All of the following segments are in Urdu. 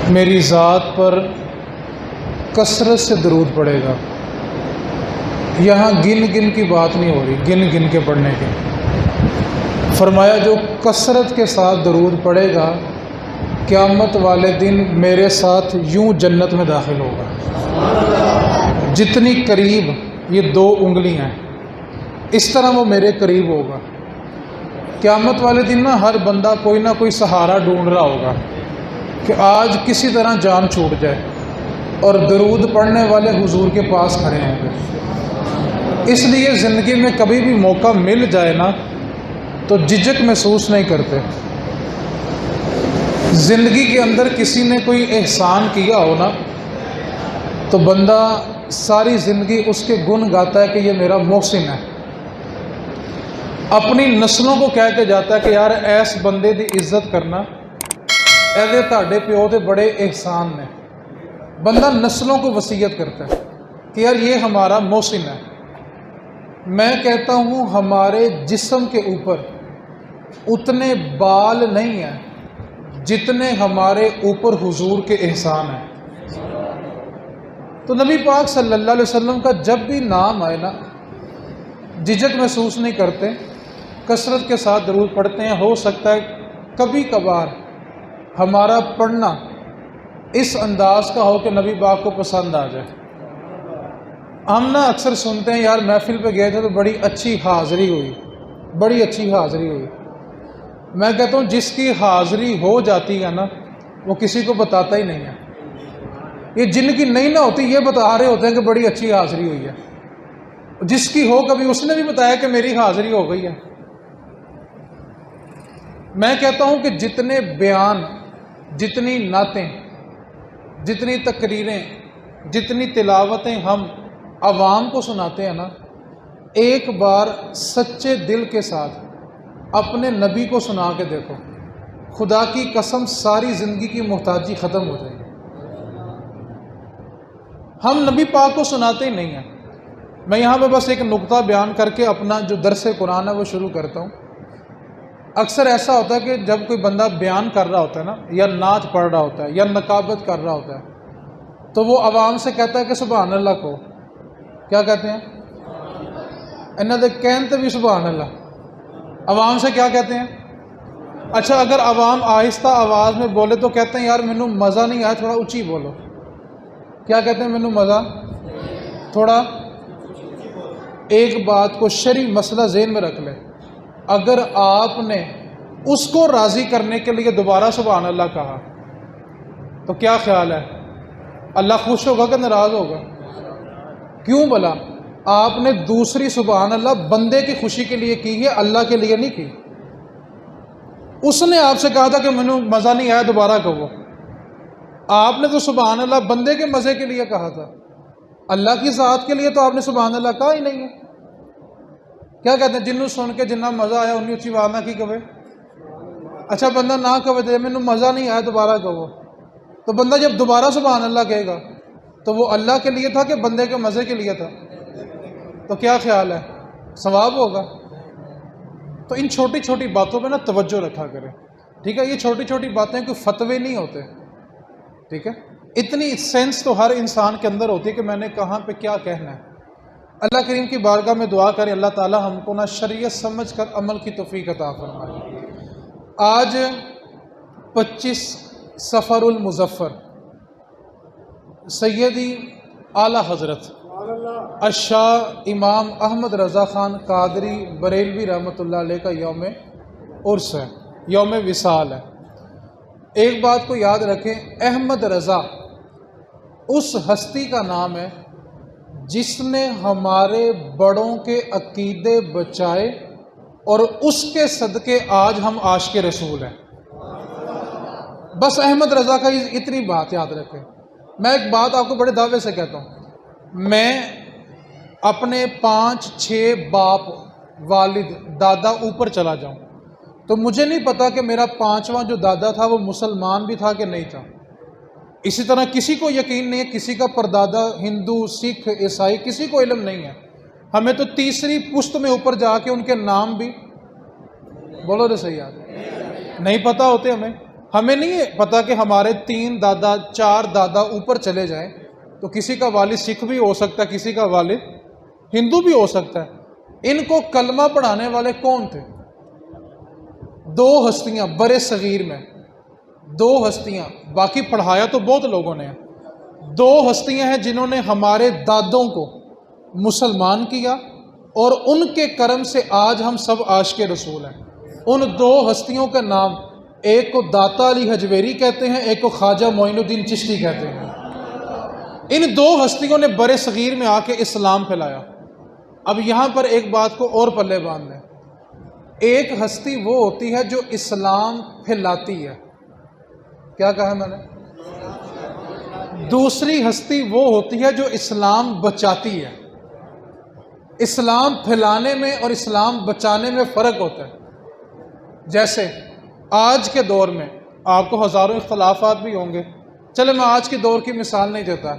میری ذات پر کثرت سے درود پڑے گا۔ یہاں گن گن کی بات نہیں ہو رہی، گن گن کے پڑھنے کی۔ فرمایا جو کثرت کے ساتھ درود پڑے گا قیامت والے دن میرے ساتھ یوں جنت میں داخل ہوگا۔ جتنی قریب یہ 2 انگلیاں ہیں اس طرح وہ میرے قریب ہوگا۔ قیامت والے دن نا ہر بندہ کوئی نہ کوئی سہارا ڈھونڈ رہا ہوگا کہ آج کسی طرح جان چھوٹ جائے، اور درود پڑھنے والے حضور کے پاس کھڑے ہوں گے۔ اس لیے زندگی میں کبھی بھی موقع مل جائے نا تو جھجک محسوس نہیں کرتے۔ زندگی کے اندر کسی نے کوئی احسان کیا ہو نا تو بندہ ساری زندگی اس کے گن گاتا ہے کہ یہ میرا محسن ہے، اپنی نسلوں کو کہہ کے جاتا ہے کہ یار ایس بندے دی عزت کرنا، ایسے تہاڈے پیو دے بڑے احسان نے۔ بندہ نسلوں کو وصیت کرتا ہے کہ یار یہ ہمارا محسن ہے۔ میں کہتا ہوں ہمارے جسم کے اوپر اتنے بال نہیں ہیں جتنے ہمارے اوپر حضور کے احسان ہیں۔ تو نبی پاک صلی اللہ علیہ وسلم کا جب بھی نام آئے نا جھجک محسوس نہیں کرتے، کثرت کے ساتھ درود پڑھتے ہیں۔ ہو سکتا ہے کبھی کبھار ہمارا پڑھنا اس انداز کا ہو کہ نبی پاک کو پسند آ جائے۔ ہم نا اکثر سنتے ہیں یار محفل پہ گئے تھے تو بڑی اچھی حاضری ہوئی، بڑی اچھی حاضری ہوئی۔ میں کہتا ہوں جس کی حاضری ہو جاتی ہے نا وہ کسی کو بتاتا ہی نہیں ہے۔ یہ جن کی نہیں نہ ہوتی یہ بتا رہے ہوتے ہیں کہ بڑی اچھی حاضری ہوئی ہے۔ جس کی ہو کبھی اس نے بھی بتایا کہ میری حاضری ہو گئی ہے۔ میں کہتا ہوں کہ جتنے بیان، جتنی نعتیں، جتنی تقریریں، جتنی تلاوتیں ہم عوام کو سناتے ہیں نا، ایک بار سچے دل کے ساتھ اپنے نبی کو سنا کے دیکھو، خدا کی قسم ساری زندگی کی محتاجی ختم ہو جائے گی۔ ہم نبی پاک کو سناتے ہی نہیں ہیں۔ میں یہاں پہ بس ایک نقطہ بیان کر کے اپنا جو درس قرآن ہے وہ شروع کرتا ہوں۔ اکثر ایسا ہوتا ہے کہ جب کوئی بندہ بیان کر رہا ہوتا ہے نا، یا نعت پڑھ رہا ہوتا ہے یا نقابت کر رہا ہوتا ہے تو وہ عوام سے کہتا ہے کہ سبحان اللہ کو کیا کہتے ہیں؟ انہاں دے کہن تے بھی سبحان اللہ۔ عوام سے کیا کہتے ہیں؟ اچھا اگر عوام آہستہ آواز میں بولے تو کہتے ہیں یار مینوں مزہ نہیں آیا، تھوڑا اونچی بولو۔ کیا کہتے ہیں؟ مینوں مزہ تھوڑا۔ ایک بات کو شرعی مسئلہ ذہن میں رکھ لیں، اگر آپ نے اس کو راضی کرنے کے لیے دوبارہ سبحان اللہ کہا تو کیا خیال ہے؟ اللہ خوش ہوگا کہ ناراض ہوگا؟ کیوں بھلا؟ آپ نے دوسری سبحان اللہ بندے کی خوشی کے لیے کی ہے، اللہ کے لیے نہیں کی۔ اس نے آپ سے کہا تھا کہ مینوں مزہ نہیں آیا، دوبارہ کہو۔ آپ نے تو سبحان اللہ بندے کے مزے کے لیے کہا تھا، اللہ کی ذات کے لیے تو آپ نے سبحان اللہ کہا ہی نہیں ہے۔ کیا کہتے ہیں؟ جنوں سن کے جنہ مزہ آیا انہی اچھی بات نہ کی کہے۔ اچھا بندہ نہ کہے مینوں مزہ نہیں آیا دوبارہ کہو، تو بندہ جب دوبارہ سبحان اللہ کہے گا تو وہ اللہ کے لیے تھا کہ بندے کے مزے کے لیے تھا؟ تو کیا خیال ہے؟ ثواب ہوگا؟ تو ان چھوٹی چھوٹی باتوں پہ نا توجہ رکھا کریں، ٹھیک ہے؟ یہ چھوٹی چھوٹی باتیں کوئی فتوے نہیں ہوتے، ٹھیک ہے؟ اتنی سینس تو ہر انسان کے اندر ہوتی ہے کہ میں نے کہاں پہ کیا کہنا ہے۔ اللہ کریم کی بارگاہ میں دعا کریں اللہ تعالی ہم کو نا شریعت سمجھ کر عمل کی توفیق عطا فرمائے۔ آج 25 صفر المظفر سیدی اعلیٰ حضرت الشاہ امام احمد رضا خان قادری بریلوی رحمۃ اللہ علیہ کا یوم عرس ہے، یوم وصال ہے۔ ایک بات کو یاد رکھیں، احمد رضا اس ہستی کا نام ہے جس نے ہمارے بڑوں کے عقیدے بچائے اور اس کے صدقے آج ہم عاشق رسول ہیں۔ بس احمد رضا کا اتنی بات یاد رکھیں۔ میں ایک بات آپ کو بڑے دعوے سے کہتا ہوں، میں اپنے 5-6 باپ، والد، دادا اوپر چلا جاؤں تو مجھے نہیں پتا کہ میرا 5واں جو دادا تھا وہ مسلمان بھی تھا کہ نہیں تھا۔ اسی طرح کسی کو یقین نہیں ہے، کسی کا پردادا ہندو، سکھ، عیسائی، کسی کو علم نہیں ہے۔ ہمیں تو تیسری پشت میں اوپر جا کے ان کے نام بھی بولو رے صحیح یاد نہیں پتہ ہوتے ہمیں۔ ہمیں نہیں پتا کہ ہمارے 3 دادا 4 دادا اوپر چلے جائیں تو کسی کا والد سکھ بھی ہو سکتا ہے، کسی کا والد ہندو بھی ہو سکتا ہے۔ ان کو کلمہ پڑھانے والے کون تھے؟ 2 ہستیاں برے صغیر میں، 2 ہستیاں، باقی پڑھایا تو بہت لوگوں نے، 2 ہستیاں ہیں جنہوں نے ہمارے دادوں کو مسلمان کیا، اور ان کے کرم سے آج ہم سب عاشق رسول ہیں۔ ان 2 ہستیوں کا نام، ایک کو داتا علی حجویری کہتے ہیں، ایک کو خواجہ معین الدین چشتی کہتے ہیں۔ ان 2 ہستیوں نے برے صغیر میں آ کے اسلام پھیلایا۔ اب یہاں پر ایک بات کو اور پلے باندھ لیں، ایک ہستی وہ ہوتی ہے جو اسلام پھیلاتی ہے، کیا کہا میں نے؟ دوسری ہستی وہ ہوتی ہے جو اسلام بچاتی ہے۔ اسلام پھیلانے میں اور اسلام بچانے میں فرق ہوتا ہے۔ جیسے آج کے دور میں آپ کو ہزاروں اختلافات بھی ہوں گے، چلے میں آج کے دور کی مثال نہیں دیتا،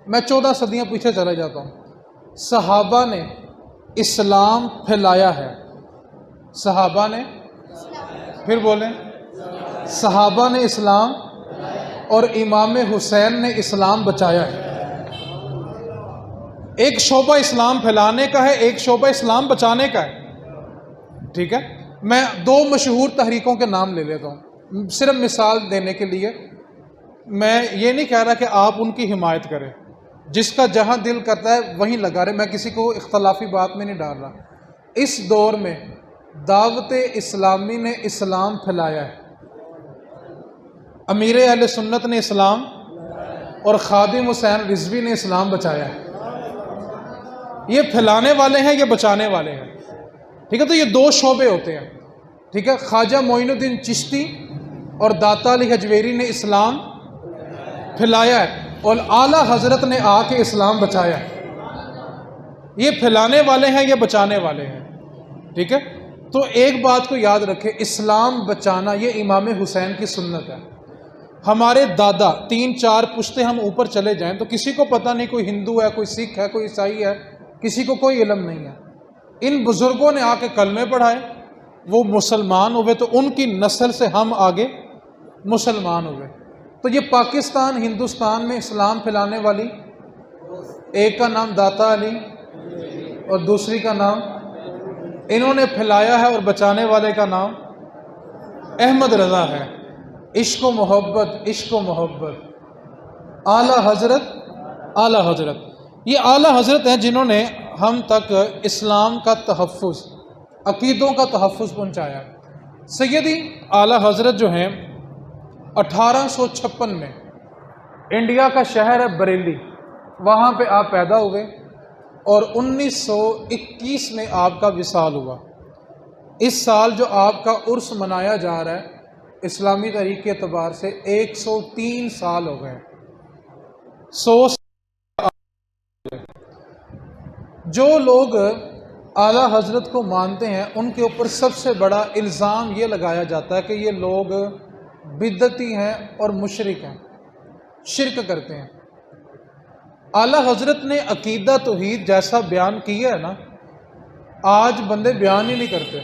میں 14 صدیاں پیچھے چلا جاتا ہوں۔ صحابہ نے اسلام پھیلایا ہے، صحابہ نے، پھر بولیں، صحابہ نے اسلام، اور امام حسین نے اسلام بچایا ہے۔ ایک شعبہ اسلام پھیلانے کا ہے، ایک شعبہ اسلام بچانے کا ہے، ٹھیک ہے؟ میں 2 مشہور تحریکوں کے نام لے لیتا ہوں صرف مثال دینے کے لیے۔ میں یہ نہیں کہہ رہا کہ آپ ان کی حمایت کریں، جس کا جہاں دل کرتا ہے وہیں لگا رہے، میں کسی کو اختلافی بات میں نہیں ڈال رہا۔ اس دور میں دعوت اسلامی نے اسلام پھیلایا ہے، امیر اہل سنت نے اسلام، اور خادم حسین رضوی نے اسلام بچایا ہے۔ یہ پھیلانے والے ہیں، یہ بچانے والے ہیں، ٹھیک ہے؟ تو یہ 2 شعبے ہوتے ہیں، ٹھیک ہے؟ خواجہ معین الدین چشتی اور داتا علی حجویری نے اسلام پھیلایا ہے، اور اعلیٰ حضرت نے آ کے اسلام بچایا ہے۔ یہ پھیلانے والے ہیں، یہ بچانے والے ہیں، ٹھیک ہے؟ تو ایک بات کو یاد رکھیں، اسلام بچانا یہ امام حسین کی سنت ہے۔ ہمارے دادا 3-4 پشتے ہم اوپر چلے جائیں تو کسی کو پتہ نہیں، کوئی ہندو ہے، کوئی سکھ ہے، کوئی عیسائی ہے، کسی کو کوئی علم نہیں ہے۔ ان بزرگوں نے آ کے کلمے پڑھائے، وہ مسلمان ہوئے، تو ان کی نسل سے ہم آگے مسلمان ہوئے۔ تو یہ پاکستان ہندوستان میں اسلام پھیلانے والی، ایک کا نام داتا علی اور دوسری کا نام، انہوں نے پھیلایا ہے، اور بچانے والے کا نام احمد رضا ہے۔ عشق و محبت، عشق و محبت، اعلیٰ حضرت، اعلیٰ حضرت، یہ اعلیٰ حضرت ہیں جنہوں نے ہم تک اسلام کا تحفظ، عقیدوں کا تحفظ پہنچایا۔ سیدی اعلیٰ حضرت جو ہیں 1856 میں انڈیا کا شہر ہے بریلی، وہاں پہ آپ پیدا ہوئے، اور 1921 میں آپ کا وصال ہوا۔ اس سال جو آپ کا عرس منایا جا رہا ہے اسلامی تاریخ کے اعتبار سے 103 سال ہو گئے۔ 100 جو لوگ اعلیٰ حضرت کو مانتے ہیں ان کے اوپر سب سے بڑا الزام یہ لگایا جاتا ہے کہ یہ لوگ بدعتی ہیں اور مشرک ہیں، شرک کرتے ہیں۔ اعلیٰ حضرت نے عقیدہ توحید جیسا بیان کیا ہے نا، آج بندے بیان ہی نہیں کرتے۔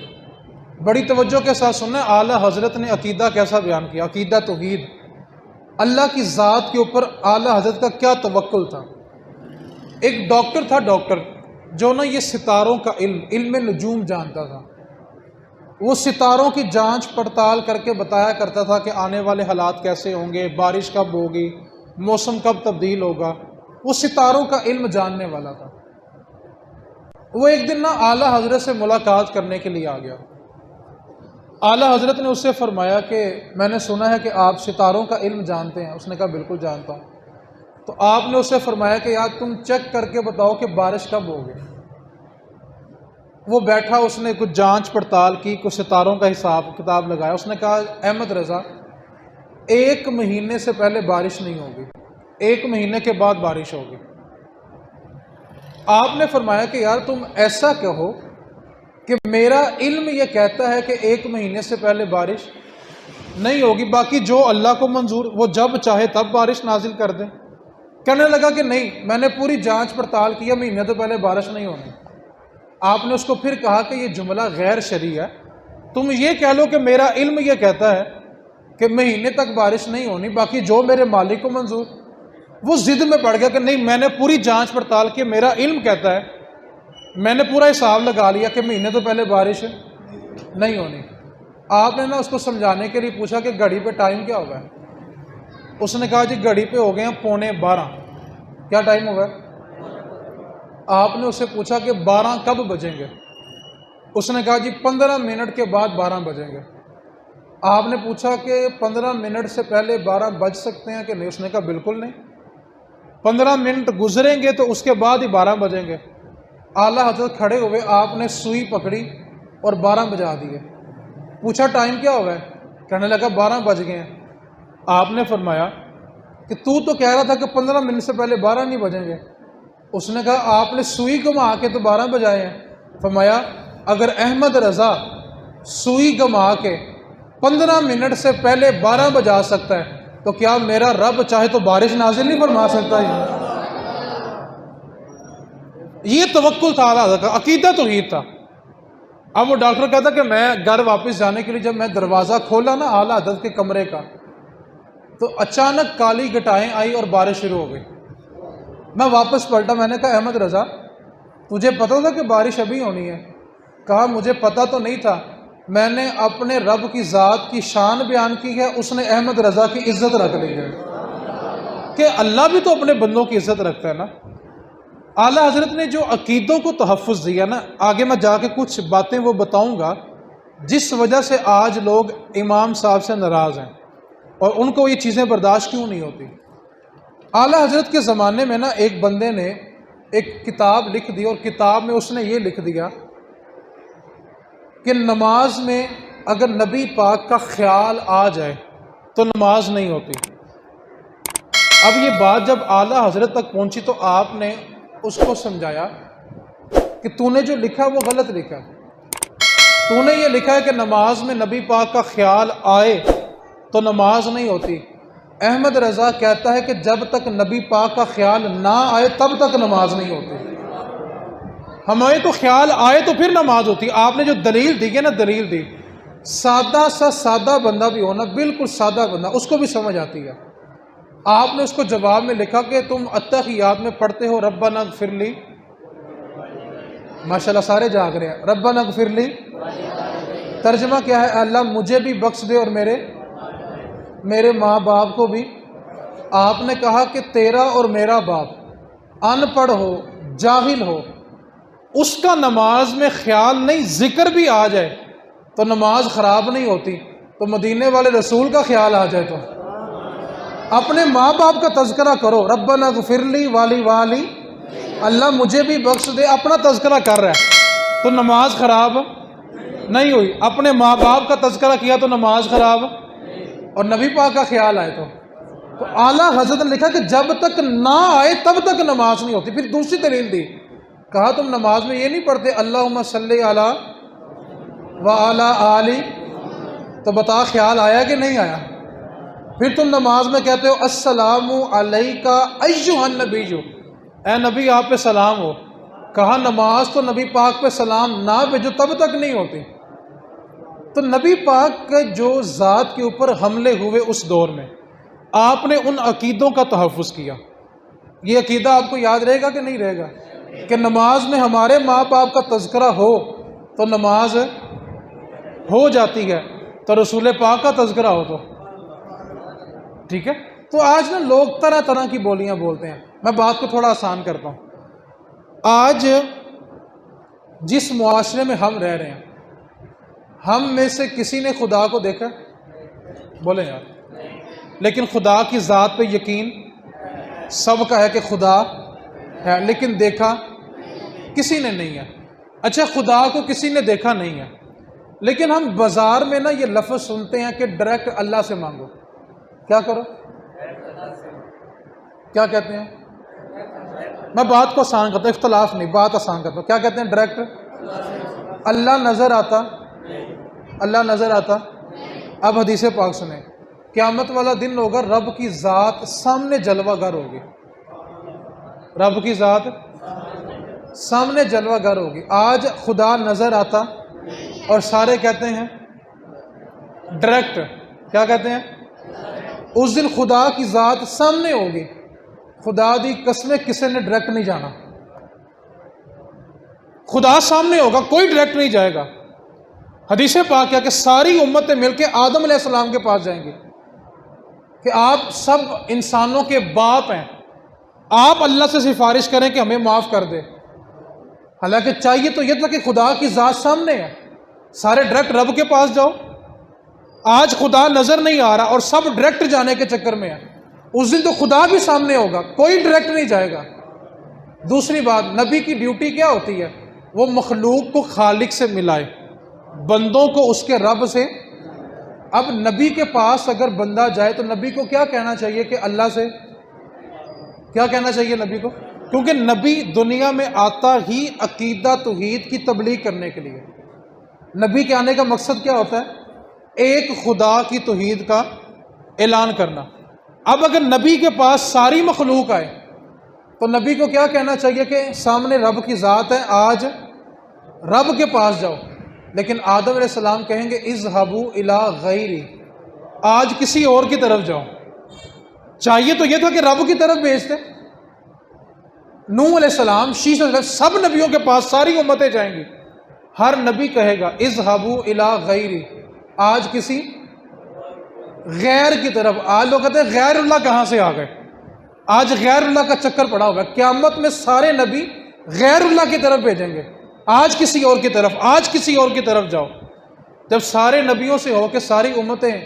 بڑی توجہ کے ساتھ سننا، اعلیٰ حضرت نے عقیدہ کیسا بیان کیا، عقیدہ توحید، اللہ کی ذات کے اوپر اعلیٰ حضرت کا کیا توکل تھا۔ ایک ڈاکٹر تھا، ڈاکٹر جو نا یہ ستاروں کا علم نجوم جانتا تھا، وہ ستاروں کی جانچ پڑتال کر کے بتایا کرتا تھا کہ آنے والے حالات کیسے ہوں گے، بارش کب ہوگی، موسم کب تبدیل ہوگا، وہ ستاروں کا علم جاننے والا تھا۔ وہ ایک دن نا اعلیٰ حضرت سے ملاقات کرنے کے لیے آ گیا۔ اعلیٰ حضرت نے اس سے فرمایا کہ میں نے سنا ہے کہ آپ ستاروں کا علم جانتے ہیں۔ اس نے کہا بالکل جانتا ہوں۔ تو آپ نے اس سے فرمایا کہ یار تم چیک کر کے بتاؤ کہ بارش کب ہوگی۔ وہ بیٹھا، اس نے کچھ جانچ پڑتال کی، کچھ ستاروں کا حساب کتاب لگایا۔ اس نے کہا احمد رضا 1 مہینے سے پہلے بارش نہیں ہوگی، 1 مہینے کے بعد بارش ہوگی۔ آپ نے فرمایا کہ یار تم ایسا کہو کہ میرا علم یہ کہتا ہے کہ 1 مہینے سے پہلے بارش نہیں ہوگی، باقی جو اللہ کو منظور وہ جب چاہے تب بارش نازل کر دیں۔ کہنے لگا کہ نہیں، میں نے پوری جانچ پڑتال کیا، مہینے تو پہلے بارش نہیں ہونی۔ آپ نے اس کو پھر کہا کہ یہ جملہ غیر شرعی ہے، تم یہ کہہ لو کہ میرا علم یہ کہتا ہے کہ مہینے تک بارش نہیں ہونی، باقی جو میرے مالک کو منظور۔ وہ ضد میں پڑ گیا کہ نہیں، میں نے پوری جانچ پڑتال کی، میرا علم کہتا ہے، میں نے پورا حساب لگا لیا کہ مہینے تو پہلے بارش نہیں ہونی۔ آپ نے نا اس کو سمجھانے کے لیے پوچھا کہ گھڑی پہ ٹائم کیا ہوگا؟ اس نے کہا جی گھڑی پہ ہو گئے ہیں 11:15۔ کیا ٹائم ہوگا؟ آپ نے اس سے پوچھا کہ 12 کب بجیں گے؟ اس نے کہا جی 15 منٹ کے بعد 12 بجیں گے۔ آپ نے پوچھا کہ 15 منٹ سے پہلے 12 بج سکتے ہیں کہ نہیں؟ اس نے کہا بالکل نہیں، 15 منٹ گزریں گے تو اس کے بعد ہی 12 بجیں گے۔ اعلیٰ حضرت کھڑے ہوئے، آپ نے سوئی پکڑی اور 12 بجا دیے۔ پوچھا ٹائم کیا ہوا ہے؟ کہنے لگا 12 بج گئے ہیں۔ آپ نے فرمایا کہ تو کہہ رہا تھا کہ 15 منٹ سے پہلے 12 نہیں بجیں گے۔ اس نے کہا آپ نے سوئی گما کے تو 12 بجائے ہیں۔ فرمایا اگر احمد رضا سوئی گما کے 15 منٹ سے پہلے 12 بجا سکتا ہے تو کیا میرا رب چاہے تو بارش نازل نہیں فرما سکتا؟ یہ توکل تھا اعلیٰ حضرت کا، عقیدہ توحید تھا۔ اب وہ ڈاکٹر کہتا کہ میں گھر واپس جانے کے لیے جب میں دروازہ کھولا نا اعلیٰ حضرت کے کمرے کا، تو اچانک کالی گٹائیں آئی اور بارش شروع ہو گئی۔ میں واپس پلٹا، میں نے کہا احمد رضا تجھے پتا تھا کہ بارش ابھی ہونی ہے؟ کہا مجھے پتا تو نہیں تھا، میں نے اپنے رب کی ذات کی شان بیان کی ہے، اس نے احمد رضا کی عزت رکھ لی ہے کہ اللہ بھی تو اپنے بندوں کی عزت رکھتا ہے نا۔ اعلیٰ حضرت نے جو عقیدوں کو تحفظ دیا نا، آگے میں جا کے کچھ باتیں وہ بتاؤں گا جس وجہ سے آج لوگ امام صاحب سے ناراض ہیں اور ان کو یہ چیزیں برداشت کیوں نہیں ہوتی۔ اعلیٰ حضرت کے زمانے میں نا ایک بندے نے ایک کتاب لکھ دی اور کتاب میں اس نے یہ لکھ دیا کہ نماز میں اگر نبی پاک کا خیال آ جائے تو نماز نہیں ہوتی۔ اب یہ بات جب اعلیٰ حضرت تک پہنچی تو آپ نے اس کو سمجھایا کہ تو نے جو لکھا وہ غلط لکھا، تو نے یہ لکھا ہے کہ نماز میں نبی پاک کا خیال آئے تو نماز نہیں ہوتی۔ احمد رضا کہتا ہے کہ جب تک نبی پاک کا خیال نہ آئے تب تک نماز نہیں ہوتی۔ ہمیں تو خیال آئے تو پھر نماز ہوتی۔ آپ نے جو دلیل دی ہے نا، دلیل دی، سادہ سا سادہ بندہ بھی ہونا، بالکل سادہ بندہ، اس کو بھی سمجھ آتی ہے۔ آپ نے اس کو جواب میں لکھا کہ تم التحیات میں پڑھتے ہو ربنا اغفر لی، ماشاءاللہ سارے جاگ رہے ہیں، ربنا اغفر لی، ترجمہ کیا ہے؟ اللہ مجھے بھی بخش دے اور میرے ماں باپ کو بھی۔ آپ نے کہا کہ تیرا اور میرا باپ ان پڑھ ہو، جاہل ہو، اس کا نماز میں خیال نہیں، ذکر بھی آ جائے تو نماز خراب نہیں ہوتی، تو مدینے والے رسول کا خیال آ جائے تو اپنے ماں باپ کا تذکرہ کرو، ربنا اغفر لی والی، اللہ مجھے بھی بخش دے، اپنا تذکرہ کر رہا ہے تو نماز خراب نہیں ہوئی۔ اپنے ماں باپ کا تذکرہ کیا تو نماز خراب، اور نبی پاک کا خیال آئے تو اعلیٰ حضرت نے لکھا کہ جب تک نہ آئے تب تک نماز نہیں ہوتی۔ پھر دوسری دلیل دی، کہا تم نماز میں یہ نہیں پڑھتے اللہم صلی علی وعلی آلی، تو بتا خیال آیا کہ نہیں آیا؟ پھر تم نماز میں کہتے ہو السلام علیکہ ایہا النبی، اے نبی آپ پہ سلام ہو۔ کہا نماز تو نبی پاک پہ سلام نہ بھیجو تب تک نہیں ہوتی۔ تو نبی پاک کے جو ذات کے اوپر حملے ہوئے اس دور میں آپ نے ان عقیدوں کا تحفظ کیا۔ یہ عقیدہ آپ کو یاد رہے گا کہ نہیں رہے گا کہ نماز میں ہمارے ماں باپ کا تذکرہ ہو تو نماز ہو جاتی ہے، تو رسول پاک کا تذکرہ ہو تو ٹھیک ہے۔ تو آج نا لوگ طرح طرح کی بولیاں بولتے ہیں۔ میں بات کو تھوڑا آسان کرتا ہوں۔ آج جس معاشرے میں ہم رہ رہے ہیں، ہم میں سے کسی نے خدا کو دیکھا؟ بولیں یار۔ لیکن خدا کی ذات پہ یقین سب کا ہے کہ خدا ہے، لیکن دیکھا کسی نے نہیں ہے۔ اچھا خدا کو کسی نے دیکھا نہیں ہے، لیکن ہم بازار میں نا یہ لفظ سنتے ہیں کہ ڈائریکٹ اللہ سے مانگو۔ کیا کرو؟ کیا کہتے ہیں؟ میں بات کو آسان کرتا ہوں، اختلاف نہیں، بات آسان کرتا ہوں۔ کیا کہتے ہیں؟ ڈائریکٹ اللہ نظر آتا، اللہ نظر آتا۔ اب حدیث پاک سنیں، قیامت والا دن ہوگا، رب کی ذات سامنے جلوہ گر ہوگی، رب کی ذات سامنے جلوہ گر ہوگی۔ آج خدا نظر آتا اور سارے کہتے ہیں ڈائریکٹ کیا کہتے ہیں؟ اس دن خدا کی ذات سامنے ہوگی، خدا دی قسمیں کسی نے ڈائریکٹ نہیں جانا، خدا سامنے ہوگا، کوئی ڈائریکٹ نہیں جائے گا۔ حدیث پاک کیا کہ ساری امتیں مل کے آدم علیہ السلام کے پاس جائیں گی کہ آپ سب انسانوں کے باپ ہیں، آپ اللہ سے سفارش کریں کہ ہمیں معاف کر دے۔ حالانکہ چاہیے تو یہ تھا کہ خدا کی ذات سامنے ہے، سارے ڈائریکٹ رب کے پاس جاؤ۔ آج خدا نظر نہیں آ رہا اور سب ڈائریکٹ جانے کے چکر میں ہے، اس دن تو خدا بھی سامنے ہوگا، کوئی ڈائریکٹ نہیں جائے گا۔ دوسری بات، نبی کی ڈیوٹی کیا ہوتی ہے؟ وہ مخلوق کو خالق سے ملائے، بندوں کو اس کے رب سے۔ اب نبی کے پاس اگر بندہ جائے تو نبی کو کیا کہنا چاہیے کہ اللہ سے کیا کہنا چاہیے نبی کو؟ کیونکہ نبی دنیا میں آتا ہی عقیدہ توحید کی تبلیغ کرنے کے لیے۔ نبی کے آنے کا مقصد کیا ہوتا ہے؟ ایک خدا کی توحید کا اعلان کرنا۔ اب اگر نبی کے پاس ساری مخلوق آئے تو نبی کو کیا کہنا چاہیے کہ سامنے رب کی ذات ہے، آج رب کے پاس جاؤ۔ لیکن آدم علیہ السلام کہیں گے اذهبوا الی غیری، آج کسی اور کی طرف جاؤ۔ چاہیے تو یہ تھا کہ رب کی طرف بھیجتے۔ نوح علیہ السلام، شیش علیہ السلام، سب نبیوں کے پاس ساری امتیں جائیں گی، ہر نبی کہے گا اذهبوا الی غیری، آج کسی غیر کی طرف۔ آج لوگ کہتے ہیں غیر اللہ کہاں سے آ گئے؟ آج غیر اللہ کا چکر پڑا ہوگا، قیامت میں سارے نبی غیر اللہ کی طرف بھیجیں گے، آج کسی اور کی طرف، آج کسی اور کی طرف جاؤ۔ جب سارے نبیوں سے ہو کے ساری امتیں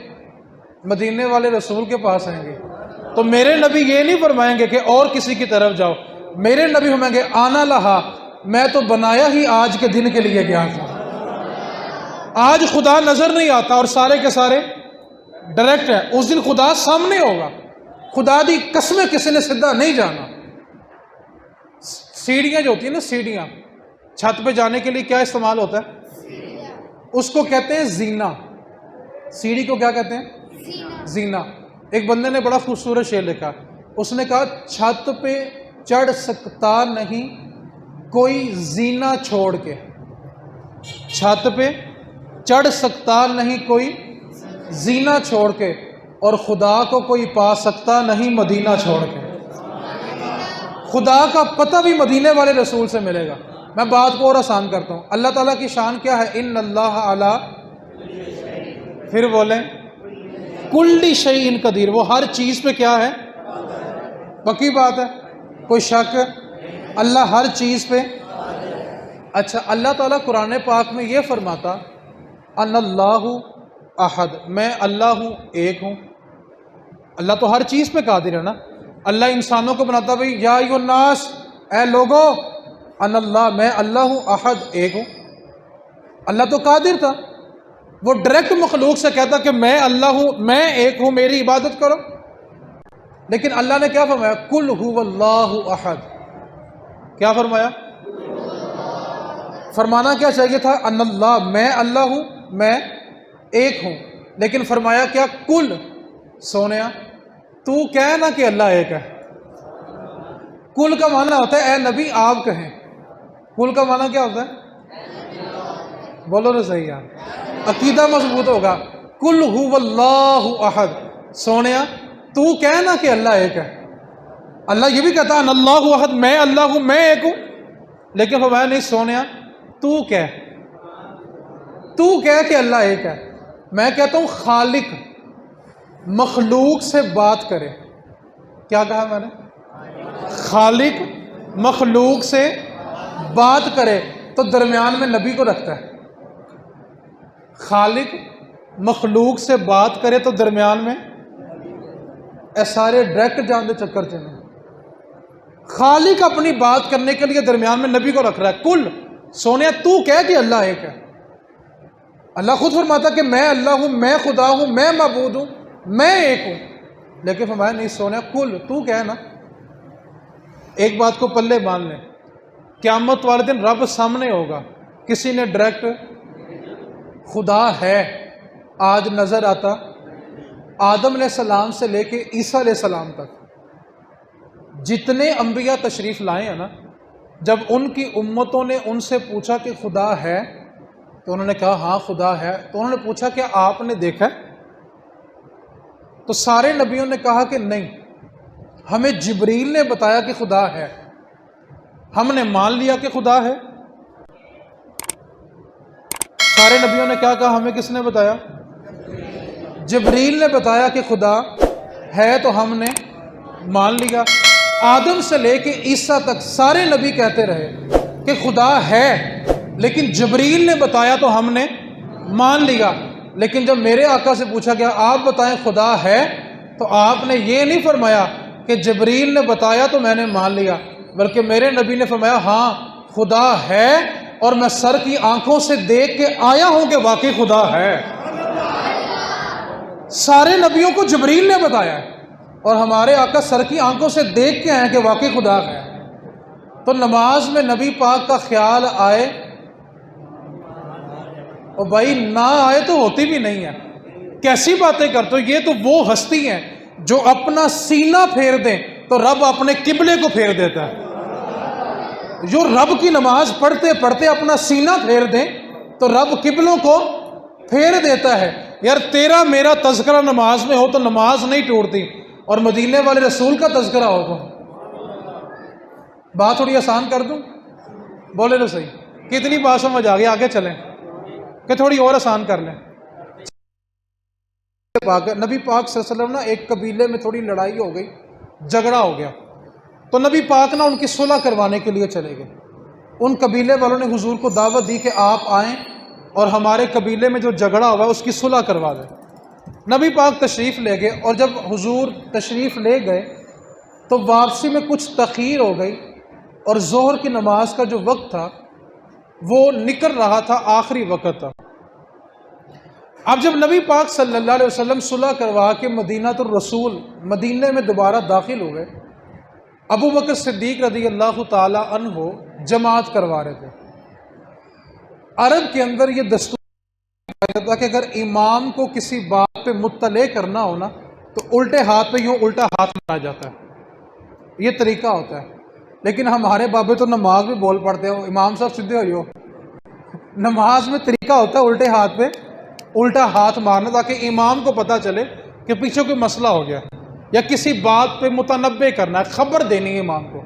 مدینے والے رسول کے پاس آئیں گے تو میرے نبی یہ نہیں فرمائیں گے کہ اور کسی کی طرف جاؤ، میرے نبی فرمائیں گے آنا لہا، میں تو بنایا ہی آج کے دن کے لیے گیا تھا۔ آج خدا نظر نہیں آتا اور سارے کے سارے ڈائریکٹ ہے، اس دن خدا سامنے ہوگا، خدا دی قسمیں کسی نے سیدھا نہیں جانا۔ سیڑھیاں جو ہوتی ہیں نا، سیڑھیاں چھت پہ جانے کے لیے کیا استعمال ہوتا ہے؟ اس کو کہتے ہیں زینہ۔ سیڑھی کو کیا کہتے ہیں؟ زینہ۔ ایک بندے نے بڑا خوبصورت شعر لکھا، اس نے کہا چھت پہ چڑھ سکتا نہیں کوئی زینہ چھوڑ کے، چھت پہ چڑھ سکتا نہیں کوئی زینہ چھوڑ کے، اور خدا کو کوئی پا سکتا نہیں مدینہ چھوڑ کے۔ خدا کا پتہ بھی مدینے والے رسول سے ملے گا۔ میں بات کو اور آسان کرتا ہوں، اللہ تعالیٰ کی شان کیا ہے؟ ان اللہ علی، پھر بولیں کل شیء قدیر، وہ ہر چیز پہ کیا ہے؟ پکی بات ہے، کوئی شک؟ اللہ ہر چیز پہ۔ اچھا، اللہ تعالیٰ قرآن پاک میں یہ فرماتا ان اللہ احد، میں اللہ ہوں، ایک ہوں۔ اللہ تو ہر چیز پہ قادر ہے نا۔ اللہ انسانوں کو بناتا بھائی یا ایھا الناس، اے لوگو، ان اللہ، میں اللہ ہوں، احد، ایک ہوں۔ اللہ تو قادر تھا، وہ ڈائریکٹ مخلوق سے کہتا کہ میں اللہ ہوں، میں ایک ہوں، میری عبادت کرو۔ لیکن اللہ نے کیا فرمایا؟ قل ھو اللہ احد۔ کیا فرمایا؟ فرمانا کیا چاہیے تھا؟ ان اللہ، میں اللہ ہوں، میں ایک ہوں۔ لیکن فرمایا کیا؟ کل، سونیا تو کہہ نا کہ اللہ ایک ہے۔ کل کا معنی ہوتا ہے اے نبی آپ کہیں۔ کل کا معنی کیا ہوتا ہے؟ بولو نا صحیح یار، عقیدہ مضبوط ہوگا۔ کل ھو اللہ احد، سونیا تو کہنا کہ اللہ ایک ہے۔ اللہ یہ بھی کہتا ہے اللہ احد، میں اللہ ہوں، میں ایک ہوں، لیکن فرمایا نہیں سونیا تو کہہ کہ اللہ ایک ہے۔ میں کہتا ہوں خالق مخلوق سے بات کرے، کیا کہا میں نے؟ خالق مخلوق سے بات کرے تو درمیان میں نبی کو رکھتا ہے۔ خالق مخلوق سے بات کرے تو درمیان میں، اے سارے ڈائریکٹ جان دے چکر چلیں۔ خالق اپنی بات کرنے کے لیے درمیان میں نبی کو رکھ رہا ہے۔ کل، سونیا تو کہہ کہ اللہ ایک ہے۔ اللہ خود فرماتا کہ میں اللہ ہوں، میں خدا ہوں، میں معبود ہوں، میں ایک ہوں، لیکن فرمایا نہیں سونیا کل، تو کہہ نا۔ ایک بات کو پلے باندھ لیں، قیامت والے دن رب سامنے ہوگا، کسی نے ڈائریکٹ خدا ہے آج نظر آتا؟ آدم علیہ السلام سے لے کے عیسیٰ علیہ السلام تک جتنے انبیاء تشریف لائے ہیں نا، جب ان کی امتوں نے ان سے پوچھا کہ خدا ہے تو انہوں نے کہا ہاں خدا ہے، تو انہوں نے پوچھا کہ آپ نے دیکھا ہے؟ تو سارے نبیوں نے کہا کہ نہیں، ہمیں جبریل نے بتایا کہ خدا ہے، ہم نے مان لیا کہ خدا ہے۔ سارے نبیوں نے کیا کہا؟ ہمیں کس نے بتایا؟ جبریل نے بتایا کہ خدا ہے، تو ہم نے مان لیا۔ آدم سے لے کے عیسیٰ تک سارے نبی کہتے رہے کہ خدا ہے، لیکن جبریل نے بتایا تو ہم نے مان لیا۔ لیکن جب میرے آقا سے پوچھا گیا آپ بتائیں خدا ہے، تو آپ نے یہ نہیں فرمایا کہ جبریل نے بتایا تو میں نے مان لیا، بلکہ میرے نبی نے فرمایا ہاں خدا ہے، اور میں سر کی آنکھوں سے دیکھ کے آیا ہوں کہ واقعی خدا ہے۔ سارے نبیوں کو جبریل نے بتایا ہے، اور ہمارے آقا سر کی آنکھوں سے دیکھ کے آئے کہ واقعی خدا ہے۔ تو نماز میں نبی پاک کا خیال آئے، اور بھائی نہ آئے تو ہوتی بھی نہیں ہے۔ کیسی باتیں کرتے ہو؟ یہ تو وہ ہستی ہیں جو اپنا سینہ پھیر دیں تو رب اپنے قبلے کو پھیر دیتا ہے۔ جو رب کی نماز پڑھتے پڑھتے اپنا سینہ پھیر دیں تو رب قبلوں کو پھیر دیتا ہے۔ یار تیرا میرا تذکرہ نماز میں ہو تو نماز نہیں ٹوٹتی، اور مدینے والے رسول کا تذکرہ ہو تو بات تھوڑی آسان کر دوں؟ بولے تو صحیح، کتنی بات سمجھ آ گئی؟ آگے چلیں کہ تھوڑی اور آسان کر لیں۔ نبی پاک صلی اللہ علیہ وسلم نا ایک قبیلے میں تھوڑی لڑائی ہو گئی، جھگڑا ہو گیا، تو نبی پاک نا ان کی صلح کروانے کے لیے چلے گئے۔ ان قبیلے والوں نے حضور کو دعوت دی کہ آپ آئیں اور ہمارے قبیلے میں جو جھگڑا ہوا ہے اس کی صلح کروا دیں۔ نبی پاک تشریف لے گئے، اور جب حضور تشریف لے گئے تو واپسی میں کچھ تاخیر ہو گئی، اور ظہر کی نماز کا جو وقت تھا وہ نکل رہا تھا، آخری وقت تھا۔ اب جب نبی پاک صلی اللہ علیہ وسلم صلح کروا کے مدینہ الرسول مدینے میں دوبارہ داخل ہوئے، ابو بکر صدیق رضی اللہ تعالی عنہ جماعت کروا رہے تھے۔ عرب کے اندر یہ دستور تھا کہ اگر امام کو کسی بات پہ مطلع کرنا ہو نا تو الٹے ہاتھ پہ یوں الٹا ہاتھ مارا جاتا ہے، یہ طریقہ ہوتا ہے۔ لیکن ہمارے بابے تو نماز میں بول پڑتے ہو، امام صاحب سیدھے ہوئی ہو، نماز میں طریقہ ہوتا ہے الٹے ہاتھ پہ الٹا ہاتھ مارنا، تاکہ امام کو پتہ چلے کہ پیچھے کوئی مسئلہ ہو گیا، یا کسی بات پہ متنبع کرنا ہے، خبر دینی ہے امام کو،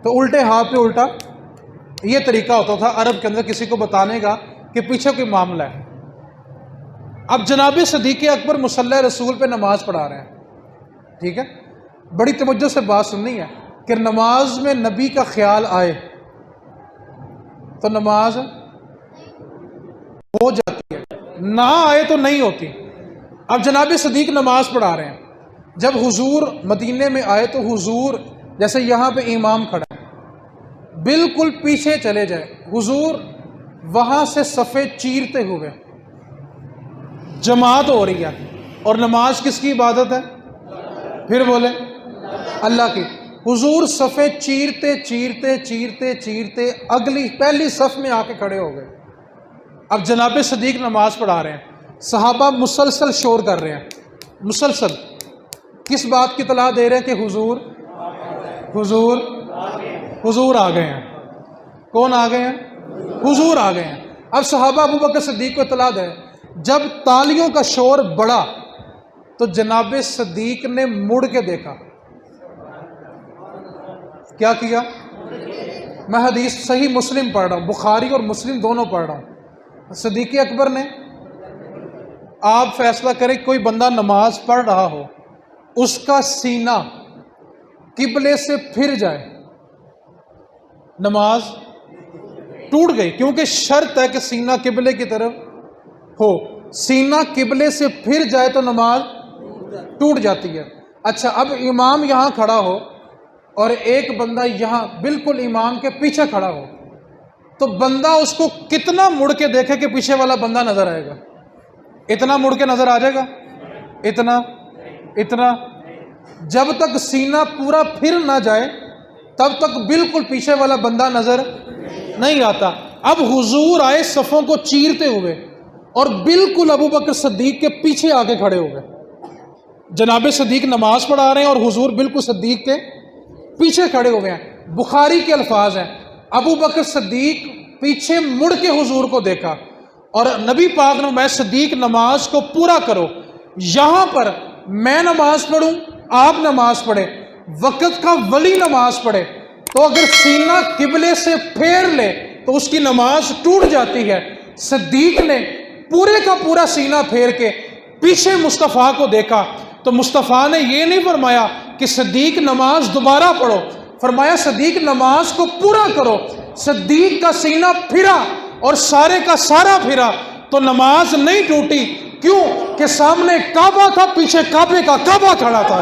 تو الٹے ہاتھ پہ الٹا، یہ طریقہ ہوتا تھا عرب کے اندر کسی کو بتانے کا کہ پیچھے کوئی معاملہ ہے۔ اب جناب صدیق اکبر مصلی رسول پہ نماز پڑھا رہے ہیں، ٹھیک ہے؟ بڑی توجہ سے بات سننی ہے کہ نماز میں نبی کا خیال آئے تو نماز ہو جاتی ہے، نہ آئے تو نہیں ہوتی۔ اب جناب صدیق نماز پڑھا رہے ہیں، جب حضور مدینے میں آئے تو حضور جیسے یہاں پہ امام کھڑا ہے بالکل پیچھے چلے جائے، حضور وہاں سے صفے چیرتے ہوئے، جماعت ہو رہی ہے، اور نماز کس کی عبادت ہے؟ پھر بولے اللہ کی۔ حضور صفے چیرتے چیرتے چیرتے چیرتے پہلی صف میں آ کے کھڑے ہو گئے۔ اب جناب صدیق نماز پڑھا رہے ہیں، صحابہ مسلسل شور کر رہے ہیں، مسلسل کس بات کی اطلاع دے رہے ہیں کہ حضور حضور حضور آ گئے ہیں۔ کون آ گئے ہیں؟ حضور آ گئے ہیں۔ اب صحابہ ابو بکر صدیق کو اطلاع دے، جب تالیوں کا شور بڑھا تو جناب صدیق نے مڑ کے دیکھا، کیا کیا؟ میں حدیث صحیح مسلم پڑھ رہا ہوں، بخاری اور مسلم دونوں پڑھ رہا ہوں۔ صدیق اکبر نے، آپ فیصلہ کریں کوئی بندہ نماز پڑھ رہا ہو، اس کا سینہ قبلے سے پھر جائے، نماز ٹوٹ گئی، کیونکہ شرط ہے کہ سینہ قبلے کی طرف ہو، سینہ قبلے سے پھر جائے تو نماز ٹوٹ جاتی ہے۔ اچھا، اب امام یہاں کھڑا ہو اور ایک بندہ یہاں بالکل امام کے پیچھے کھڑا ہو، تو بندہ اس کو کتنا مڑ کے دیکھے کہ پیچھے والا بندہ نظر آئے گا؟ اتنا مڑ کے نظر آ جائے گا؟ اتنا جب تک سینہ پورا پھر نہ جائے تب تک بالکل پیچھے والا بندہ نظر نہیں آتا۔ اب حضور آئے صفوں کو چیرتے ہوئے اور بالکل ابو بکر صدیق کے پیچھے آ کے کھڑے ہو گئے۔ جناب صدیق نماز پڑھا رہے ہیں اور حضور بالکل صدیق کے پیچھے کھڑے ہوئے ہیں۔ بخاری کے الفاظ ہیں، ابو بکر صدیق پیچھے مڑ کے حضور کو دیکھا اور نبی پاک نے میں صدیق نماز کو پورا کرو، یہاں پر میں نماز پڑھوں، آپ نماز پڑھے، وقت کا ولی نماز پڑھے، تو اگر سینہ قبلے سے پھیر لے تو اس کی نماز ٹوٹ جاتی ہے۔ صدیق نے پورے کا پورا سینہ پھیر کے پیچھے مصطفیٰ کو دیکھا تو مصطفیٰ نے یہ نہیں فرمایا کہ صدیق نماز دوبارہ پڑھو، فرمایا صدیق نماز کو پورا کرو۔ صدیق کا سینہ پھرا اور سارے کا سارا پھرا تو نماز نہیں ٹوٹی، کیوں کہ سامنے کعبہ تھا، پیچھے کعبے کا کعبہ کھڑا تھا۔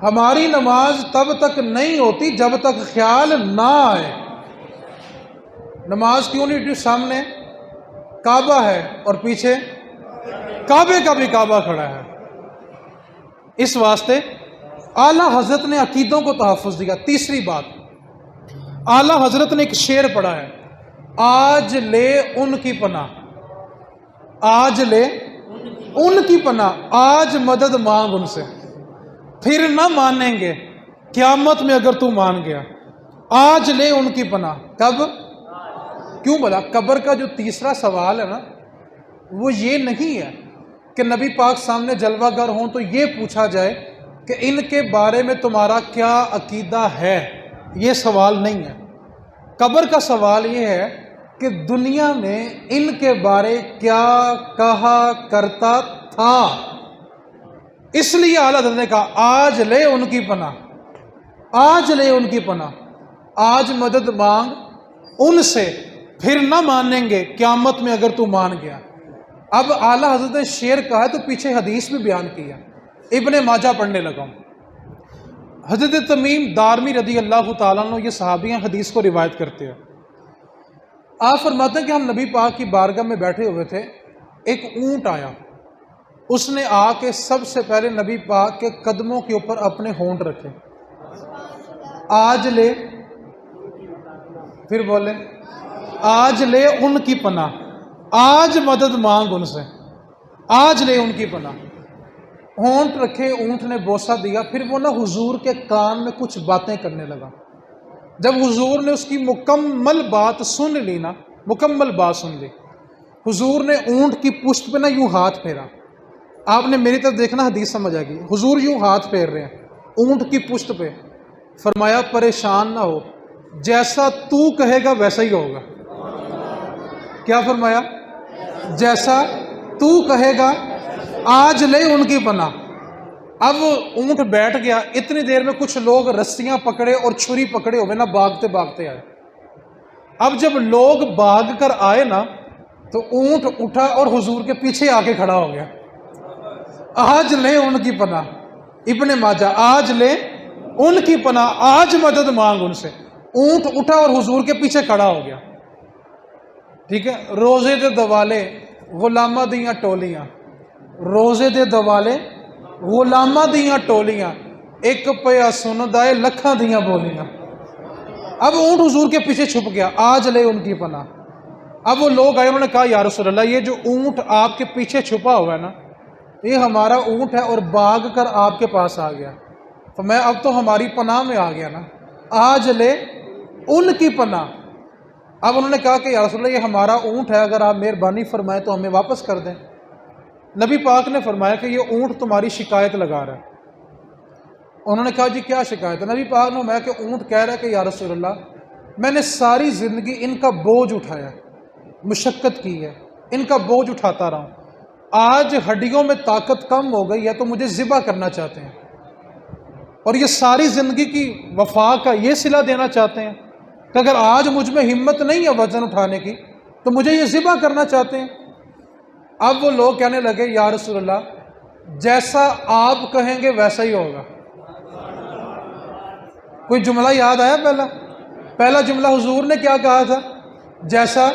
ہماری نماز تب تک نہیں ہوتی جب تک خیال نہ آئے۔ نماز کیوں نہیں ٹوٹی؟ سامنے کعبہ ہے اور پیچھے کعبے کا بھی کعبہ کھڑا ہے۔ اس واسطے اعلیٰ حضرت نے عقیدوں کو تحفظ دیا۔ تیسری بات، اعلیٰ حضرت نے ایک شعر پڑھا ہے، آج لے ان کی پناہ، آج لے ان کی پناہ، آج مدد مانگ ان سے، پھر نہ مانیں گے قیامت میں اگر تو مان گیا۔ آج لے ان کی پناہ، کب؟ کیوں بولا؟ قبر کا جو تیسرا سوال ہے نا، وہ یہ نہیں ہے کہ نبی پاک سامنے جلوہ گر ہوں تو یہ پوچھا جائے کہ ان کے بارے میں تمہارا کیا عقیدہ ہے، یہ سوال نہیں ہے۔ قبر کا سوال یہ ہے کہ دنیا میں ان کے بارے کیا کہا کرتا تھا۔ اس لیے اعلیٰ حضرت نے کہا آج لے ان کی پناہ، آج لے ان کی پناہ، آج مدد مانگ ان سے، پھر نہ مانیں گے قیامت میں اگر تو مان گیا۔ اب اعلیٰ حضرت نے شعر کہا ہے تو پیچھے حدیث بھی بیان کیا، ابن ماجہ پڑھنے لگا ہوں۔ حضرت تمیم دارمی رضی اللہ تعالیٰ عنہ، یہ صحابیاں حدیث کو روایت کرتے ہیں، آپ فرماتے ہیں کہ ہم نبی پاک کی بارگاہ میں بیٹھے ہوئے تھے، ایک اونٹ آیا، اس نے آ کے سب سے پہلے نبی پاک کے قدموں کے اوپر اپنے ہونٹ رکھے، آج لے، پھر بولے آج لے ان کی پناہ، آج مدد مانگ ان سے، آج لے ان کی پناہ۔ ہونٹ رکھے، اونٹ نے بوسہ دیا، پھر وہ نا حضور کے کان میں کچھ باتیں کرنے لگا۔ جب حضور نے اس کی مکمل بات سن لی نا، مکمل بات سن لی، حضور نے اونٹ کی پشت پہ نا یوں ہاتھ پھیرا۔ آپ نے میری طرف دیکھنا، حدیث سمجھ آ گئی، حضور یوں ہاتھ پھیر رہے ہیں اونٹ کی پشت پہ، فرمایا پریشان نہ ہو، جیسا تو کہے گا ویسا ہی ہوگا۔ کیا فرمایا؟ جیسا تو کہے گا، آج لے ان کی پناہ۔ اب اونٹ بیٹھ گیا، اتنی دیر میں کچھ لوگ رسیاں پکڑے اور چھری پکڑے ہوئے نا بھاگتے بھاگتے آئے۔ اب جب لوگ بھاگ کر آئے نا تو اونٹ اٹھا اور حضور کے پیچھے آ کے کھڑا ہو گیا، آج لے ان کی پناہ۔ ابن ماجہ، آج لے ان کی پناہ، آج مدد مانگ ان سے۔ اونٹ اٹھا اور حضور کے پیچھے کھڑا ہو گیا، ٹھیک ہے۔ روزے دے دوالے غلامہ دیاں ٹولیاں، روزے دے دوالے غلامہ دیاں ٹولیاں، ایک پیا سن دائے لکھاں دیاں بولیاں۔ اب اونٹ حضور کے پیچھے چھپ گیا، آج لے ان کی پناہ۔ اب وہ لوگ آئے، انہوں نے کہا یا رسول اللہ، یہ جو اونٹ آپ کے پیچھے چھپا ہوا ہے نا، یہ ہمارا اونٹ ہے اور بھاگ کر آپ کے پاس آ گیا، تو میں اب تو ہماری پناہ میں آ گیا نا، آج لے ان کی پناہ۔ اب انہوں نے کہا کہ یا رسول اللہ، یہ ہمارا اونٹ ہے، اگر آپ مہربانی فرمائیں تو ہمیں واپس کر دیں۔ نبی پاک نے فرمایا کہ یہ اونٹ تمہاری شکایت لگا رہا ہے۔ انہوں نے کہا جی کیا شکایت ہے؟ نبی پاک نے فرمایا کہ اونٹ کہہ رہا ہے کہ یا رسول اللہ، میں نے ساری زندگی ان کا بوجھ اٹھایا، مشقت کی ہے، ان کا بوجھ اٹھاتا رہا ہوں، آج ہڈیوں میں طاقت کم ہو گئی ہے تو مجھے ذبح کرنا چاہتے ہیں، اور یہ ساری زندگی کی وفا کا یہ صلہ دینا چاہتے ہیں کہ اگر آج مجھ میں ہمت نہیں ہے وزن اٹھانے کی تو مجھے یہ ذبح کرنا چاہتے ہیں۔ اب وہ لوگ کہنے لگے یا رسول اللہ، جیسا آپ کہیں گے ویسا ہی ہوگا۔ کوئی جملہ یاد آیا؟ پہلا جملہ حضور نے کیا کہا تھا؟ جیسا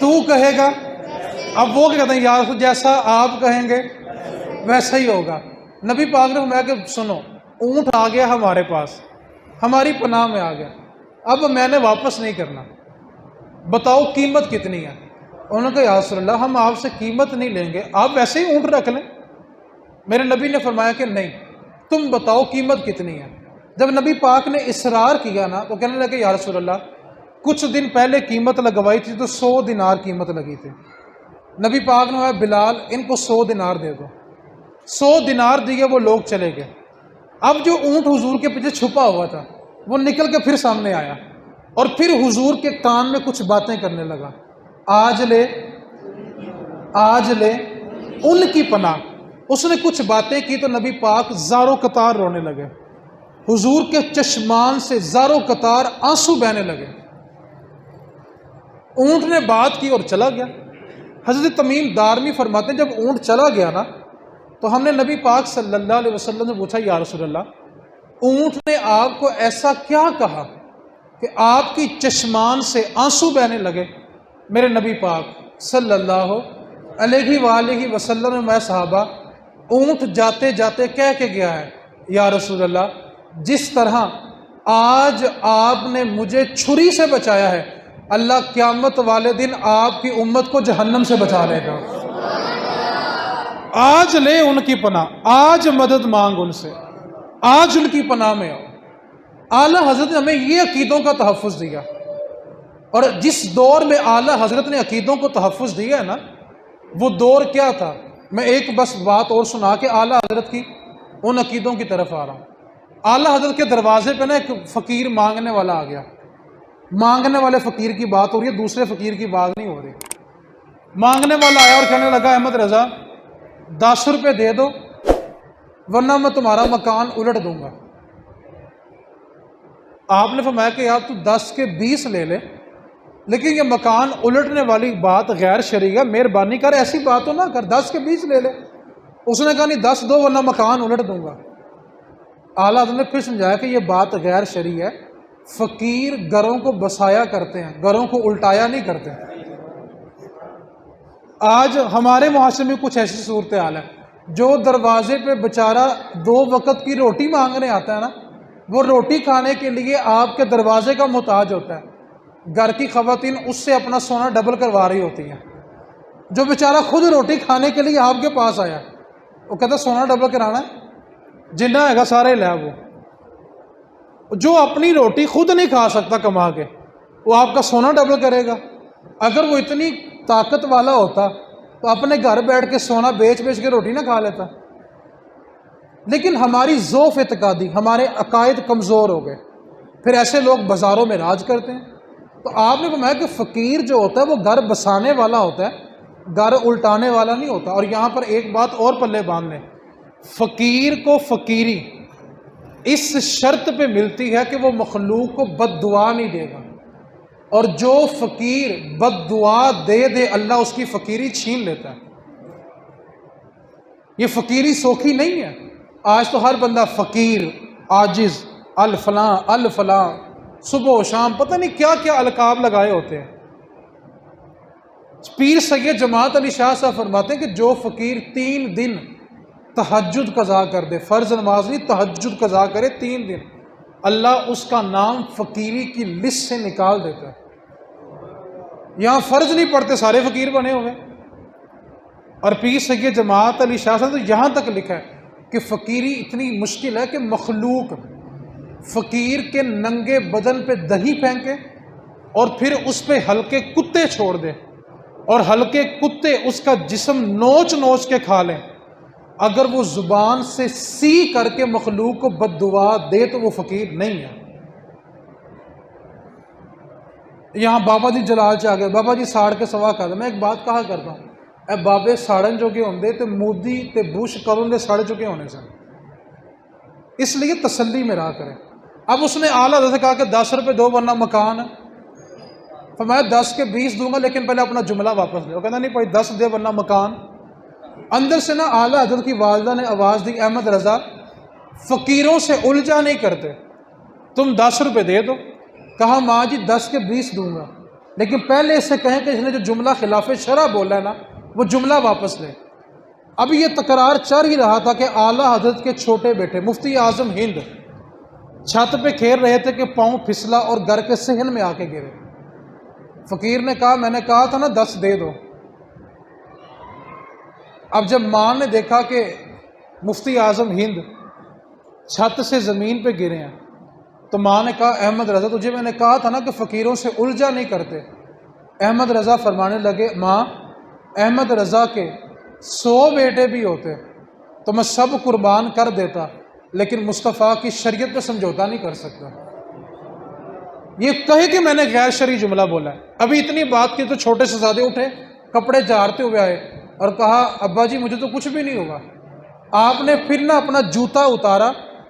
تو کہے گا۔ اب وہ کیا کہتے ہیں؟ یا رسول، جیسا آپ کہیں گے ویسا ہی ہوگا۔ نبی پاک نے فرمایا کہ سنو، اونٹ آ گیا ہمارے پاس، ہماری پناہ میں آ گیا، اب میں نے واپس نہیں کرنا، بتاؤ قیمت کتنی ہے؟ انہوں نے کہا یا رسول اللہ، ہم آپ سے قیمت نہیں لیں گے، آپ ویسے ہی اونٹ رکھ لیں۔ میرے نبی نے فرمایا کہ نہیں، تم بتاؤ قیمت کتنی ہے۔ جب نبی پاک نے اصرار کیا نا تو کہنے لگے یا رسول اللہ، کچھ دن پہلے قیمت لگوائی تھی تو 100 دینار قیمت لگی تھی. نبی پاک نے کہا بلال ان کو 100 دینار دے دو. 100 دینار دیے, وہ لوگ چلے گئے. اب جو اونٹ حضور کے پیچھے چھپا ہوا تھا وہ نکل کے پھر سامنے آیا اور پھر حضور کے کان میں کچھ باتیں کرنے لگا. آج لے ان کی پناہ. اس نے کچھ باتیں کی تو نبی پاک زاروں قطار رونے لگے. حضور کے چشمان سے زاروں قطار آنسو بہنے لگے. اونٹ نے بات کی اور چلا گیا. حضرت تمیم دارمی فرماتے ہیں جب اونٹ چلا گیا نا تو ہم نے نبی پاک صلی اللہ علیہ وسلم سے پوچھا یا رسول اللہ اونٹ نے آپ کو ایسا کیا کہا کہ آپ کی چشمان سے آنسو بہنے لگے؟ میرے نبی پاک صلی اللہ علیہ وآلہ وسلم میں صحابہ اونٹ جاتے جاتے کہہ کے گیا ہے یا رسول اللہ جس طرح آج آپ نے مجھے چھری سے بچایا ہے اللہ قیامت والے دن آپ کی امت کو جہنم سے بچا لے گا. آج لے ان کی پناہ, آج مدد مانگ ان سے, آج ان کی پناہ میں آؤ. اعلیٰ حضرت نے ہمیں یہ عقیدوں کا تحفظ دیا, اور جس دور میں اعلیٰ حضرت نے عقیدوں کو تحفظ دیا ہے نا وہ دور کیا تھا. میں ایک بس بات اور سنا کے اعلیٰ حضرت کی ان عقیدوں کی طرف آ رہا ہوں. اعلیٰ حضرت کے دروازے پہ نا ایک فقیر مانگنے والا آ گیا. مانگنے والے فقیر کی بات ہو رہی ہے, دوسرے فقیر کی بات نہیں ہو رہی. مانگنے والا آیا اور کہنے لگا احمد رضا 10 روپے دے دو ورنہ میں تمہارا مکان الٹ دوں گا. آپ نے فرمایا کہ یار تو 10 کے 20 لے لے لیکن یہ مکان الٹنے والی بات غیر شرعی ہے, مہربانی کر ایسی بات تو نہ کر, 10 کے 20 لے لے. اس نے کہا نہیں 10 دو ورنہ مکان الٹ دوں گا. اعلیٰ حضرت نے پھر سمجھایا کہ یہ بات غیر شرعی ہے. فقیر گھروں کو بسایا کرتے ہیں, گھروں کو الٹایا نہیں کرتے. آج ہمارے معاشرے میں کچھ ایسی صورتحال ہے جو دروازے پہ بیچارہ 2 وقت کی روٹی مانگنے آتا ہے نا وہ روٹی کھانے کے لیے آپ کے دروازے کا محتاج ہوتا ہے. گھر کی خواتین اس سے اپنا سونا ڈبل کروا رہی ہوتی ہیں. جو بیچارہ خود روٹی کھانے کے لیے آپ کے پاس آیا وہ کہتا سونا ڈبل کرانا ہے, جنہ ہے گا سارے لے وہ. جو اپنی روٹی خود نہیں کھا سکتا کما کے وہ آپ کا سونا ڈبل کرے گا. اگر وہ اتنی طاقت والا ہوتا تو اپنے گھر بیٹھ کے سونا بیچ بیچ کے روٹی نہ کھا لیتا. لیکن ہماری ذوف اعتقادی, ہمارے عقائد کمزور ہو گئے, پھر ایسے لوگ بازاروں میں راج کرتے ہیں. تو آپ نے فرمایا کہ فقیر جو ہوتا ہے وہ گھر بسانے والا ہوتا ہے, گھر الٹانے والا نہیں ہوتا. اور یہاں پر ایک بات اور پلے باندھ لیں, فقیر کو فقیری اس شرط پہ ملتی ہے کہ وہ مخلوق کو بد دعا نہیں دے گا, اور جو فقیر بد دعا دے اللہ اس کی فقیری چھین لیتا ہے. یہ فقیری سوکھی نہیں ہے. آج تو ہر بندہ فقیر, عاجز, الفلاں صبح و شام پتہ نہیں کیا کیا القاب لگائے ہوتے ہیں. پیر سید جماعت علی شاہ صاحب فرماتے ہیں کہ جو فقیر 3 دن تہجد قضا کر دے, فرض نماز نہیں تہجد قضا کرے 3 دن, اللہ اس کا نام فقیری کی لسٹ سے نکال دیتا ہے. یہاں فرض نہیں پڑھتے سارے فقیر بنے ہوئے. اور پیر سید جماعت علی شاہ صاحب تو یہاں تک لکھا ہے کہ فقیری اتنی مشکل ہے کہ مخلوق فقیر کے ننگے بدن پہ دہی پھینکے اور پھر اس پہ ہلکے کتے چھوڑ دے اور ہلکے کتے اس کا جسم نوچ نوچ کے کھا لیں. اگر وہ زبان سے سی کر کے مخلوق کو بد دعا دے تو وہ فقیر نہیں ہے. یہاں بابا جی جلال چ آ گئے, بابا جی ساڑ کے سوا کر. میں ایک بات کہا کرتا ہوں, اے بابے ساڑن جو کہ ہوندے تے مودی تے بش کرن دے ساڑے چکے ہونے سن, اس لیے تسلی میں رہا کریں. اب اس نے اعلیٰ حضرت سے کہا کہ 10 روپے دو ورنہ مکان. فرمایا 10 کے 20 دوں گا لیکن پہلے اپنا جملہ واپس لے. وہ کہتا نہیں بھائی 10 دے ورنہ مکان. اندر سے نا اعلیٰ حضرت کی والدہ نے آواز دی, احمد رضا فقیروں سے الجھا نہیں کرتے, تم 10 روپے دے دو. کہا ماں جی 10 کے 20 دوں گا لیکن پہلے اس سے کہیں کہ اس نے جو جملہ خلاف شرع بولا ہے نا وہ جملہ واپس لے. اب یہ تکرار چل ہی رہا تھا کہ اعلیٰ حضرت کے چھوٹے بیٹے مفتی اعظم ہند چھت پہ کھیل رہے تھے کہ پاؤں پھسلا اور گھر کے صحن میں آ کے گرے. فقیر نے کہا میں نے کہا تھا نا 10 دے دو. اب جب ماں نے دیکھا کہ مفتی اعظم ہند چھت سے زمین پہ گرے ہیں تو ماں نے کہا احمد رضا تجھے میں نے کہا تھا نا کہ فقیروں سے الجھا نہیں کرتے۔ احمد رضا فرمانے لگے ماں احمد رضا کے 100 بیٹے بھی ہوتے تو میں سب قربان کر دیتا، لیکن مصطفیٰ کی شریعت پہ سمجھوتا نہیں کر سکتا۔ یہ کہے کہ میں نے غیر شرعی جملہ بولا ہے۔ ابھی اتنی بات کی تو چھوٹے شہزادے اٹھے، کپڑے جھاڑتے ہوئے آئے اور کہا ابا جی مجھے تو کچھ بھی نہیں ہوگا۔ آپ نے پھر نہ اپنا جوتا اتارا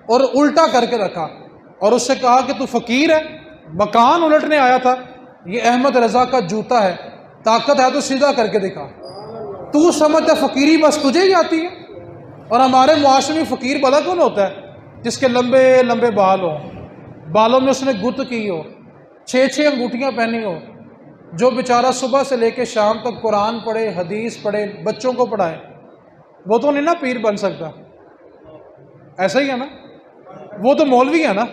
اور الٹا کر کے رکھا اور اس سے کہا کہ تو فقیر ہے، مکان الٹنے آیا تھا، یہ احمد رضا کا جوتا ہے، طاقت ہے تو سیدھا کر کے دکھا۔ تو سمجھتا فقیری بس تجھے ہی آتی ہے؟ اور ہمارے معاشرے میں فقیر بھلا کون ہوتا ہے؟ جس کے لمبے لمبے بال ہوں، بالوں میں اس نے گت کی ہو، 6 انگوٹھیاں پہنی ہو، جو بیچارہ صبح سے لے کے شام تک قرآن پڑھے، حدیث پڑھے، بچوں کو پڑھائے، وہ تو نہیں نا پیر بن سکتا۔ ایسا ہی ہے نا، وہ تو مولوی ہے نا،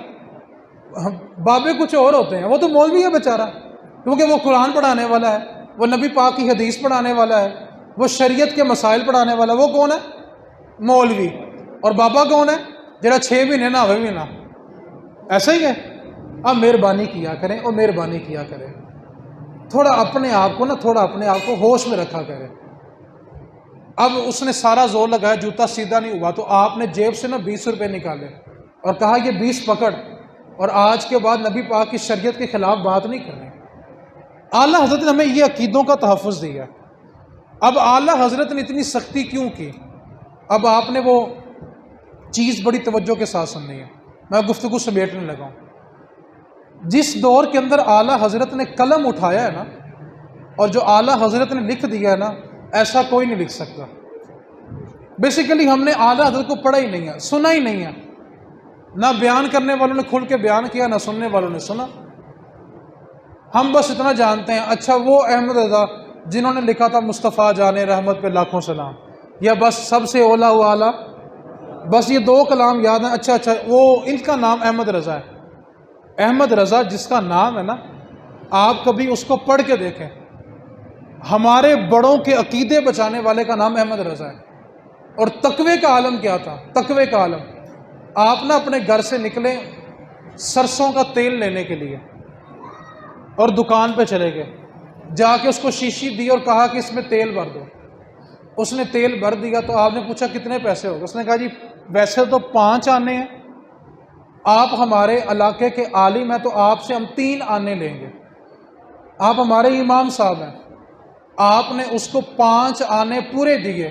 بابے کچھ اور ہوتے ہیں، وہ تو مولوی ہے بیچارہ، کیونکہ وہ قرآن پڑھانے والا ہے، وہ نبی پاک کی حدیث پڑھانے والا ہے، وہ شریعت کے مسائل پڑھانے والا ہے۔ وہ کون ہے؟ مولوی۔ اور بابا کون ہے؟ جڑا 6 مہینے نہ ہوئے بھی نہ۔ ایسا ہی ہے۔ اب مہربانی کیا کریں اور مہربانی کیا کریں، تھوڑا اپنے آپ کو ہوش میں رکھا کریں۔ اب اس نے سارا زور لگایا، جوتا سیدھا نہیں ہوا، تو آپ نے جیب سے 20 روپے نکالے اور کہا یہ 20 پکڑ، اور آج کے بعد نبی پاک کی شریعت کے خلاف بات نہیں کرنی۔ اعلیٰ حضرت نے ہمیں یہ عقیدوں کا تحفظ دیا۔ اب اعلیٰ حضرت نے اتنی سختی کیوں کی؟ اب آپ نے وہ چیز بڑی توجہ کے ساتھ سننی ہے، میں گفتگو سمیٹنے لگا ہوں۔ جس دور کے اندر اعلیٰ حضرت نے قلم اٹھایا ہے نا، اور جو اعلیٰ حضرت نے لکھ دیا ہے نا، ایسا کوئی نہیں لکھ سکتا۔ بیسیکلی ہم نے اعلیٰ حضرت کو پڑھا ہی نہیں ہے، سنا ہی نہیں ہے، نہ بیان کرنے والوں نے کھل کے بیان کیا، نہ سننے والوں نے سنا۔ ہم بس اتنا جانتے ہیں، اچھا وہ احمد رضا جنہوں نے لکھا تھا مصطفیٰ جان رحمت پہ لاکھوں سلام، یا بس سب سے اولا و اعلیٰ، بس یہ 2 کلام یاد ہیں۔ اچھا وہ ان کا نام احمد رضا ہے۔ احمد رضا جس کا نام ہے نا، آپ کبھی اس کو پڑھ کے دیکھیں، ہمارے بڑوں کے عقیدے بچانے والے کا نام احمد رضا ہے۔ اور تقوی کا عالم کیا تھا؟ تقوی کا عالم، آپ نہ اپنے گھر سے نکلے سرسوں کا تیل لینے کے لیے اور دکان پہ چلے گئے، جا کے اس کو شیشی دی اور کہا کہ اس میں تیل بھر دو۔ اس نے تیل بھر دیا تو آپ نے پوچھا کتنے پیسے ہوگا؟ اس نے کہا جی ویسے تو 5 آنے ہیں، آپ ہمارے علاقے کے عالم ہیں تو آپ سے ہم 3 آنے لیں گے، آپ ہمارے امام صاحب ہیں۔ آپ نے اس کو 5 آنے پورے دیے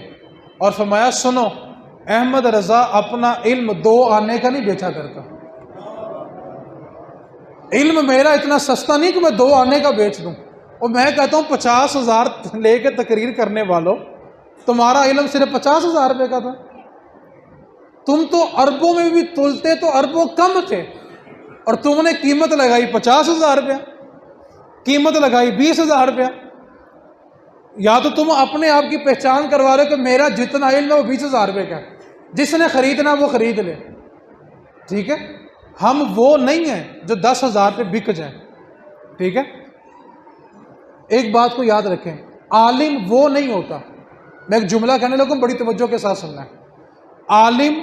اور فرمایا سنو، احمد رضا اپنا علم 2 آنے کا نہیں بیچا کرتا، علم میرا اتنا سستا نہیں کہ میں 2 آنے کا بیچ دوں۔ اور میں کہتا ہوں 50,000 لے کے تقریر کرنے والوں، تمہارا علم صرف 50,000 روپے کا تھا، تم تو اربوں میں بھی تلتے تو اربوں کم تھے، اور تم نے قیمت لگائی 50,000 روپیہ، قیمت لگائی 20,000 روپیہ۔ یا تو تم اپنے آپ کی پہچان کروا رہے کہ میرا جتنا علم ہے وہ 20,000 روپے کا ہے، جس نے خریدنا وہ خرید لے، ٹھیک ہے؟ ہم وہ نہیں ہیں جو 10,000 پہ بک جائیں، ٹھیک ہے؟ ایک بات کو یاد رکھیں، عالم وہ نہیں ہوتا، میں ایک جملہ کہنے لگوں بڑی توجہ کے ساتھ سننا ہے، عالم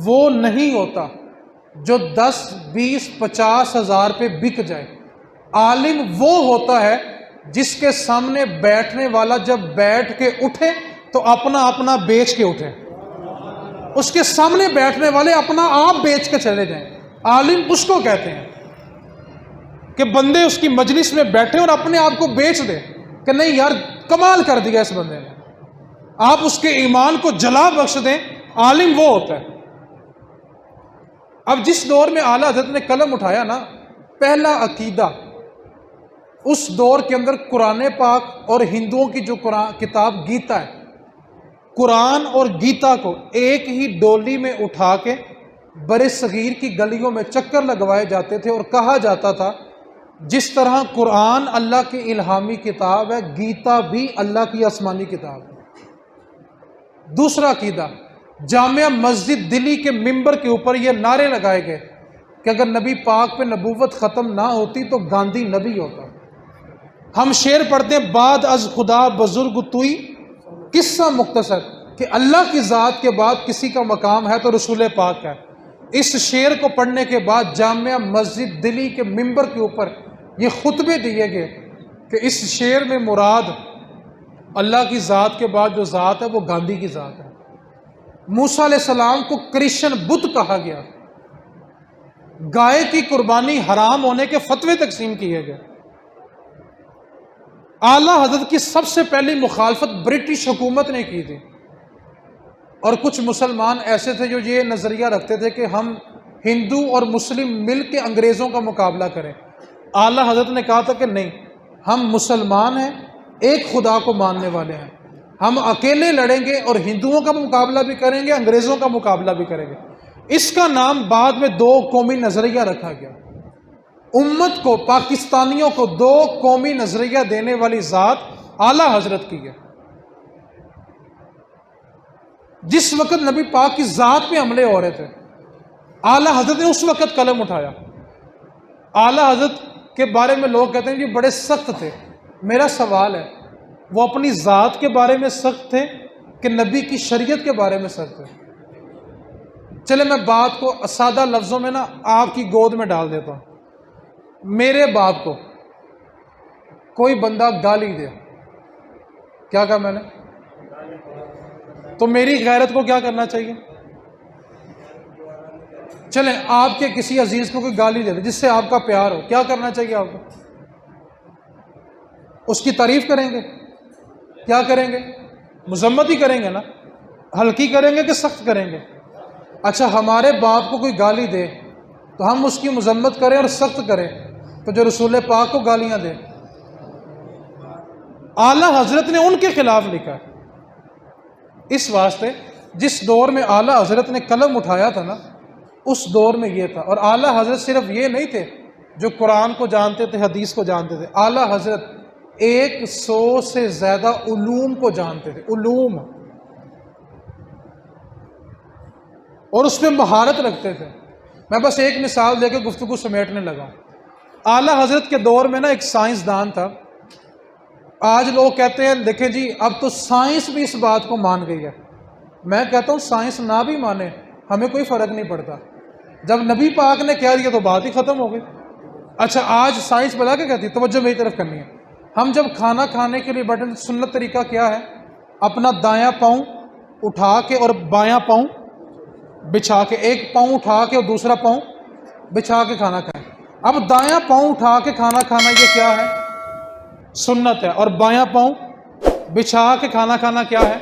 وہ نہیں ہوتا جو 10، 20، 50,000 پہ بک جائے۔ عالم وہ ہوتا ہے جس کے سامنے بیٹھنے والا جب بیٹھ کے اٹھے تو اپنا اپنا بیچ کے اٹھے، اس کے سامنے بیٹھنے والے اپنا آپ بیچ کے چلے جائیں۔ عالم اس کو کہتے ہیں کہ بندے اس کی مجلس میں بیٹھے اور اپنے آپ کو بیچ دے کہ نہیں یار کمال کر دیا اس بندے نے، آپ اس کے ایمان کو جلا بخش دیں، عالم وہ ہوتا ہے۔ اب جس دور میں اعلیٰ حضرت نے قلم اٹھایا نا، پہلا عقیدہ اس دور کے اندر قرآن پاک اور ہندوؤں کی جو کتاب گیتا ہے، قرآن اور گیتا کو ایک ہی ڈولی میں اٹھا کے بر صغیر کی گلیوں میں چکر لگوائے جاتے تھے اور کہا جاتا تھا جس طرح قرآن اللہ کی الہامی کتاب ہے، گیتا بھی اللہ کی آسمانی کتاب ہے۔ دوسرا عقیدہ، جامعہ مسجد دلی کے ممبر کے اوپر یہ نعرے لگائے گئے کہ اگر نبی پاک پہ نبوت ختم نہ ہوتی تو گاندھی نبی ہوتا۔ ہم شعر پڑھتے ہیں، بعد از خدا بزرگ توئی، قصہ مختصر کہ اللہ کی ذات کے بعد کسی کا مقام ہے تو رسول پاک ہے۔ اس شعر کو پڑھنے کے بعد جامعہ مسجد دلی کے ممبر کے اوپر یہ خطبے دیے گئے کہ اس شعر میں مراد اللہ کی ذات کے بعد جو ذات ہے وہ گاندھی کی ذات ہے۔ موسیٰ علیہ السلام کو کرسچن بت کہا گیا، گائے کی قربانی حرام ہونے کے فتوے تقسیم کیے گئے۔ اعلیٰ حضرت کی سب سے پہلی مخالفت برٹش حکومت نے کی تھی، اور کچھ مسلمان ایسے تھے جو یہ نظریہ رکھتے تھے کہ ہم ہندو اور مسلم مل کے انگریزوں کا مقابلہ کریں۔ اعلیٰ حضرت نے کہا تھا کہ نہیں، ہم مسلمان ہیں، ایک خدا کو ماننے والے ہیں، ہم اکیلے لڑیں گے اور ہندوؤں کا مقابلہ بھی کریں گے، انگریزوں کا مقابلہ بھی کریں گے۔ اس کا نام بعد میں دو قومی نظریہ رکھا گیا۔ امت کو، پاکستانیوں کو دو قومی نظریہ دینے والی ذات اعلیٰ حضرت کی ہے۔ جس وقت نبی پاک کی ذات پہ حملے ہو رہے تھے، اعلیٰ حضرت نے اس وقت قلم اٹھایا۔ اعلیٰ حضرت کے بارے میں لوگ کہتے ہیں کہ بڑے سخت تھے۔ میرا سوال ہے، وہ اپنی ذات کے بارے میں سخت تھے کہ نبی کی شریعت کے بارے میں سخت تھے؟ چلے میں بات کو سادہ لفظوں میں آپ کی گود میں ڈال دیتا ہوں۔ میرے باپ کو کوئی بندہ گالی دے، کیا کہا میں نے؟ تو میری غیرت کو کیا کرنا چاہیے؟ چلیں آپ کے کسی عزیز کو کوئی گالی دے جس سے آپ کا پیار ہو، کیا کرنا چاہیے آپ کو؟ اس کی تعریف کریں گے؟ کیا کریں گے؟ مذمت ہی کریں گے نا، ہلکی کریں گے کہ سخت کریں گے؟ اچھا ہمارے باپ کو کوئی گالی دے تو ہم اس کی مذمت کریں اور سخت کریں، تو جو رسول پاک کو گالیاں دے؟ اعلیٰ حضرت نے ان کے خلاف لکھا ہے۔ اس واسطے جس دور میں اعلیٰ حضرت نے قلم اٹھایا تھا نا، اس دور میں یہ تھا۔ اور اعلیٰ حضرت صرف یہ نہیں تھے جو قرآن کو جانتے تھے، حدیث کو جانتے تھے، اعلیٰ حضرت 100 سے زیادہ علوم کو جانتے تھے، علوم، اور اس میں مہارت رکھتے تھے۔ میں بس ایک مثال دے کے گفتگو سمیٹنے لگا ہوں۔ اعلیٰ حضرت کے دور میں ایک سائنسدان تھا۔ آج لوگ کہتے ہیں دیکھیں جی اب تو سائنس بھی اس بات کو مان گئی ہے۔ میں کہتا ہوں سائنس نہ بھی مانے، ہمیں کوئی فرق نہیں پڑتا۔ جب نبی پاک نے کہہ دیا تو بات ہی ختم ہو گئی۔ اچھا آج سائنس بلا کے کہتی ہے، توجہ میری طرف کرنی ہے۔ ہم جب کھانا کھانے کے لیے بیٹھے، سنت طریقہ کیا ہے؟ اپنا دایاں پاؤں اٹھا کے اور بایاں پاؤں بچھا کے، ایک پاؤں اٹھا کے اور دوسرا پاؤں بچھا کے کھانا کھائیں۔ اب دایاں پاؤں اٹھا کے کھانا کھانا یہ کیا ہے؟ سنت ہے، اور بایاں پاؤں بچھا کے کھانا کھانا کیا ہے؟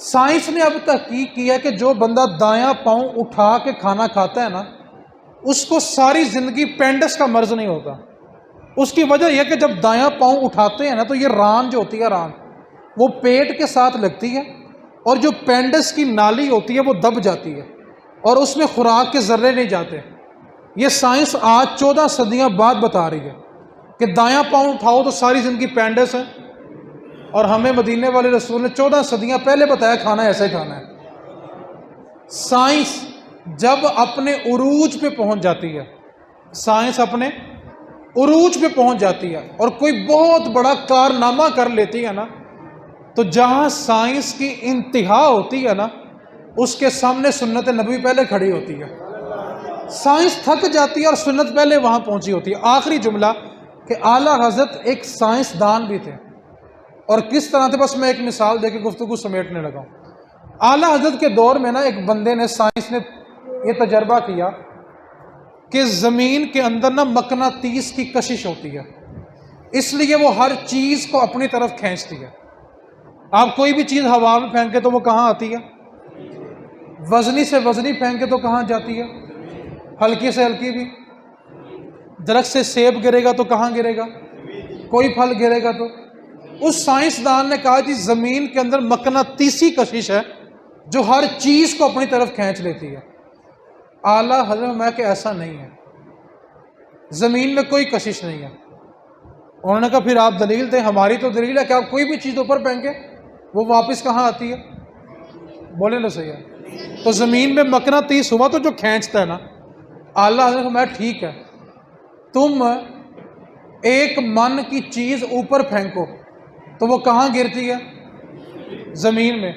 سائنس نے اب تحقیق کی ہے کہ جو بندہ دایاں پاؤں اٹھا کے کھانا کھاتا ہے نا، اس کو ساری زندگی پینڈس کا مرض نہیں ہوتا۔ اس کی وجہ یہ کہ جب دایاں پاؤں اٹھاتے ہیں نا تو یہ ران جو ہوتی ہے، ران وہ پیٹ کے ساتھ لگتی ہے، اور جو پینڈس کی نالی ہوتی ہے وہ دب جاتی ہے، اور اس میں خوراک کے ذرے نہیں جاتے۔ یہ سائنس آج 14 صدیاں بعد بتا رہی ہے کہ دایاں پاؤں اٹھاؤ تو ساری زندگی پینڈس ہے، اور ہمیں مدینے والے رسول نے 14 صدیاں پہلے بتایا کھانا ایسے کھانا ہے۔ سائنس جب اپنے عروج پہ پہنچ جاتی ہے، سائنس اپنے عروج پہ پہنچ جاتی ہے اور کوئی بہت بڑا کارنامہ کر لیتی ہے نا، تو جہاں سائنس کی انتہا ہوتی ہے نا، اس کے سامنے سنت نبوی پہلے کھڑی ہوتی ہے۔ سائنس تھک جاتی ہے اور سنت پہلے وہاں پہنچی ہوتی ہے۔ آخری جملہ کہ اعلیٰ حضرت ایک سائنسدان بھی تھے، اور کس طرح تھے بس میں ایک مثال دے کے گفتگو سمیٹنے لگا ہوں۔ اعلیٰ حضرت کے دور میں نا ایک بندے نے، سائنس نے یہ تجربہ کیا کہ زمین کے اندر نا مقناطیس کی کشش ہوتی ہے، اس لیے وہ ہر چیز کو اپنی طرف کھینچتی ہے۔ آپ کوئی بھی چیز ہوا میں پھینکے تو وہ کہاں آتی ہے؟ وزنی سے وزنی پھینکے تو کہاں جاتی ہے؟ ہلکی سے ہلکی بھی۔ درخت سے سیب گرے گا تو کہاں گرے گا؟ کوئی پھل گرے گا تو۔ اس سائنسدان نے کہا جی زمین کے اندر مقناطیسی کشش ہے جو ہر چیز کو اپنی طرف کھینچ لیتی ہے۔ اعلیٰ حضرت میں کہ ایسا نہیں ہے، زمین میں کوئی کشش نہیں ہے۔ انہوں نے کہا پھر آپ دلیل دیں۔ ہماری تو دلیل ہے کہ آپ کوئی بھی چیز اوپر پھینکیں وہ واپس کہاں آتی ہے؟ بولے نا صحیح ہے۔ تو زمین میں مقناطیس ہوا تو جو کھینچتا ہے نا۔ اعلیٰ حضرت میں ٹھیک ہے، تم ایک من کی چیز اوپر پھینکو تو وہ کہاں گرتی ہے؟ زمین میں۔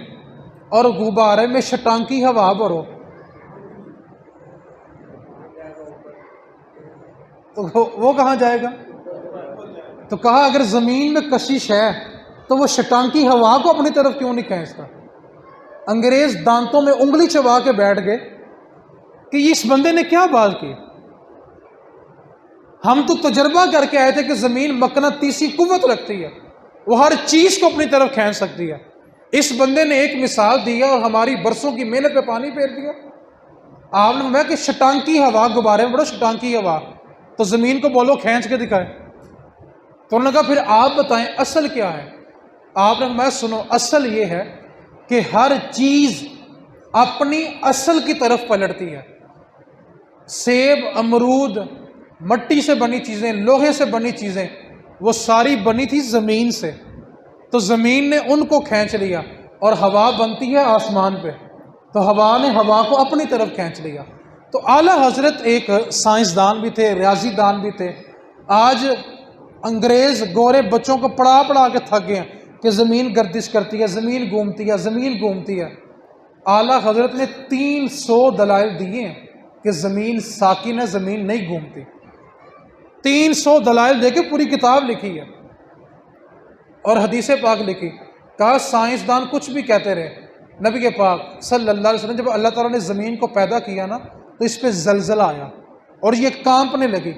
اور غبارے میں شٹانکی ہوا بھرو تو وہ کہاں جائے گا؟ تو کہا اگر زمین میں کشش ہے تو وہ شٹانکی ہوا کو اپنی طرف کیوں نہیں کھینچتا؟ انگریز دانتوں میں انگلی چبا کے بیٹھ گئے کہ اس بندے نے کیا بات کی. ہم تو تجربہ کر کے آئے تھے کہ زمین مقناطیسی قوت رکھتی ہے، وہ ہر چیز کو اپنی طرف کھینچ سکتی ہے. اس بندے نے ایک مثال دیا اور ہماری برسوں کی محنت پہ پانی پھیر دیا. آپ نے فرمایا کہ شٹانکی ہوا، غبارے میں بڑا شٹانکی ہوا، تو زمین کو بولو کھینچ کے دکھائے. تو انہوں نے کہا پھر آپ بتائیں اصل کیا ہے؟ آپ نے فرمایا سنو، اصل یہ ہے کہ ہر چیز اپنی اصل کی طرف پلٹتی ہے. سیب، امرود، مٹی سے بنی چیزیں، لوہے سے بنی چیزیں، وہ ساری بنی تھی زمین سے، تو زمین نے ان کو کھینچ لیا. اور ہوا بنتی ہے آسمان پہ، تو ہوا نے ہوا کو اپنی طرف کھینچ لیا. تو اعلیٰ حضرت ایک سائنسدان بھی تھے، ریاضی دان بھی تھے. آج انگریز گورے بچوں کو پڑھا پڑھا کے تھک گئے ہیں کہ زمین گردش کرتی ہے، زمین گھومتی ہے، زمین گھومتی ہے. اعلیٰ حضرت نے 300 دلائل دیے ہیں کہ زمین ساکن ہے، زمین نہیں گھومتی. 300 دلائل دے کے پوری کتاب لکھی ہے اور حدیث پاک لکھی. کہا سائنسدان کچھ بھی کہتے رہے، نبی کے پاک صلی اللہ علیہ وسلم جب اللہ تعالیٰ نے زمین کو پیدا کیا نا تو اس پہ زلزلہ آیا اور یہ کانپنے لگی.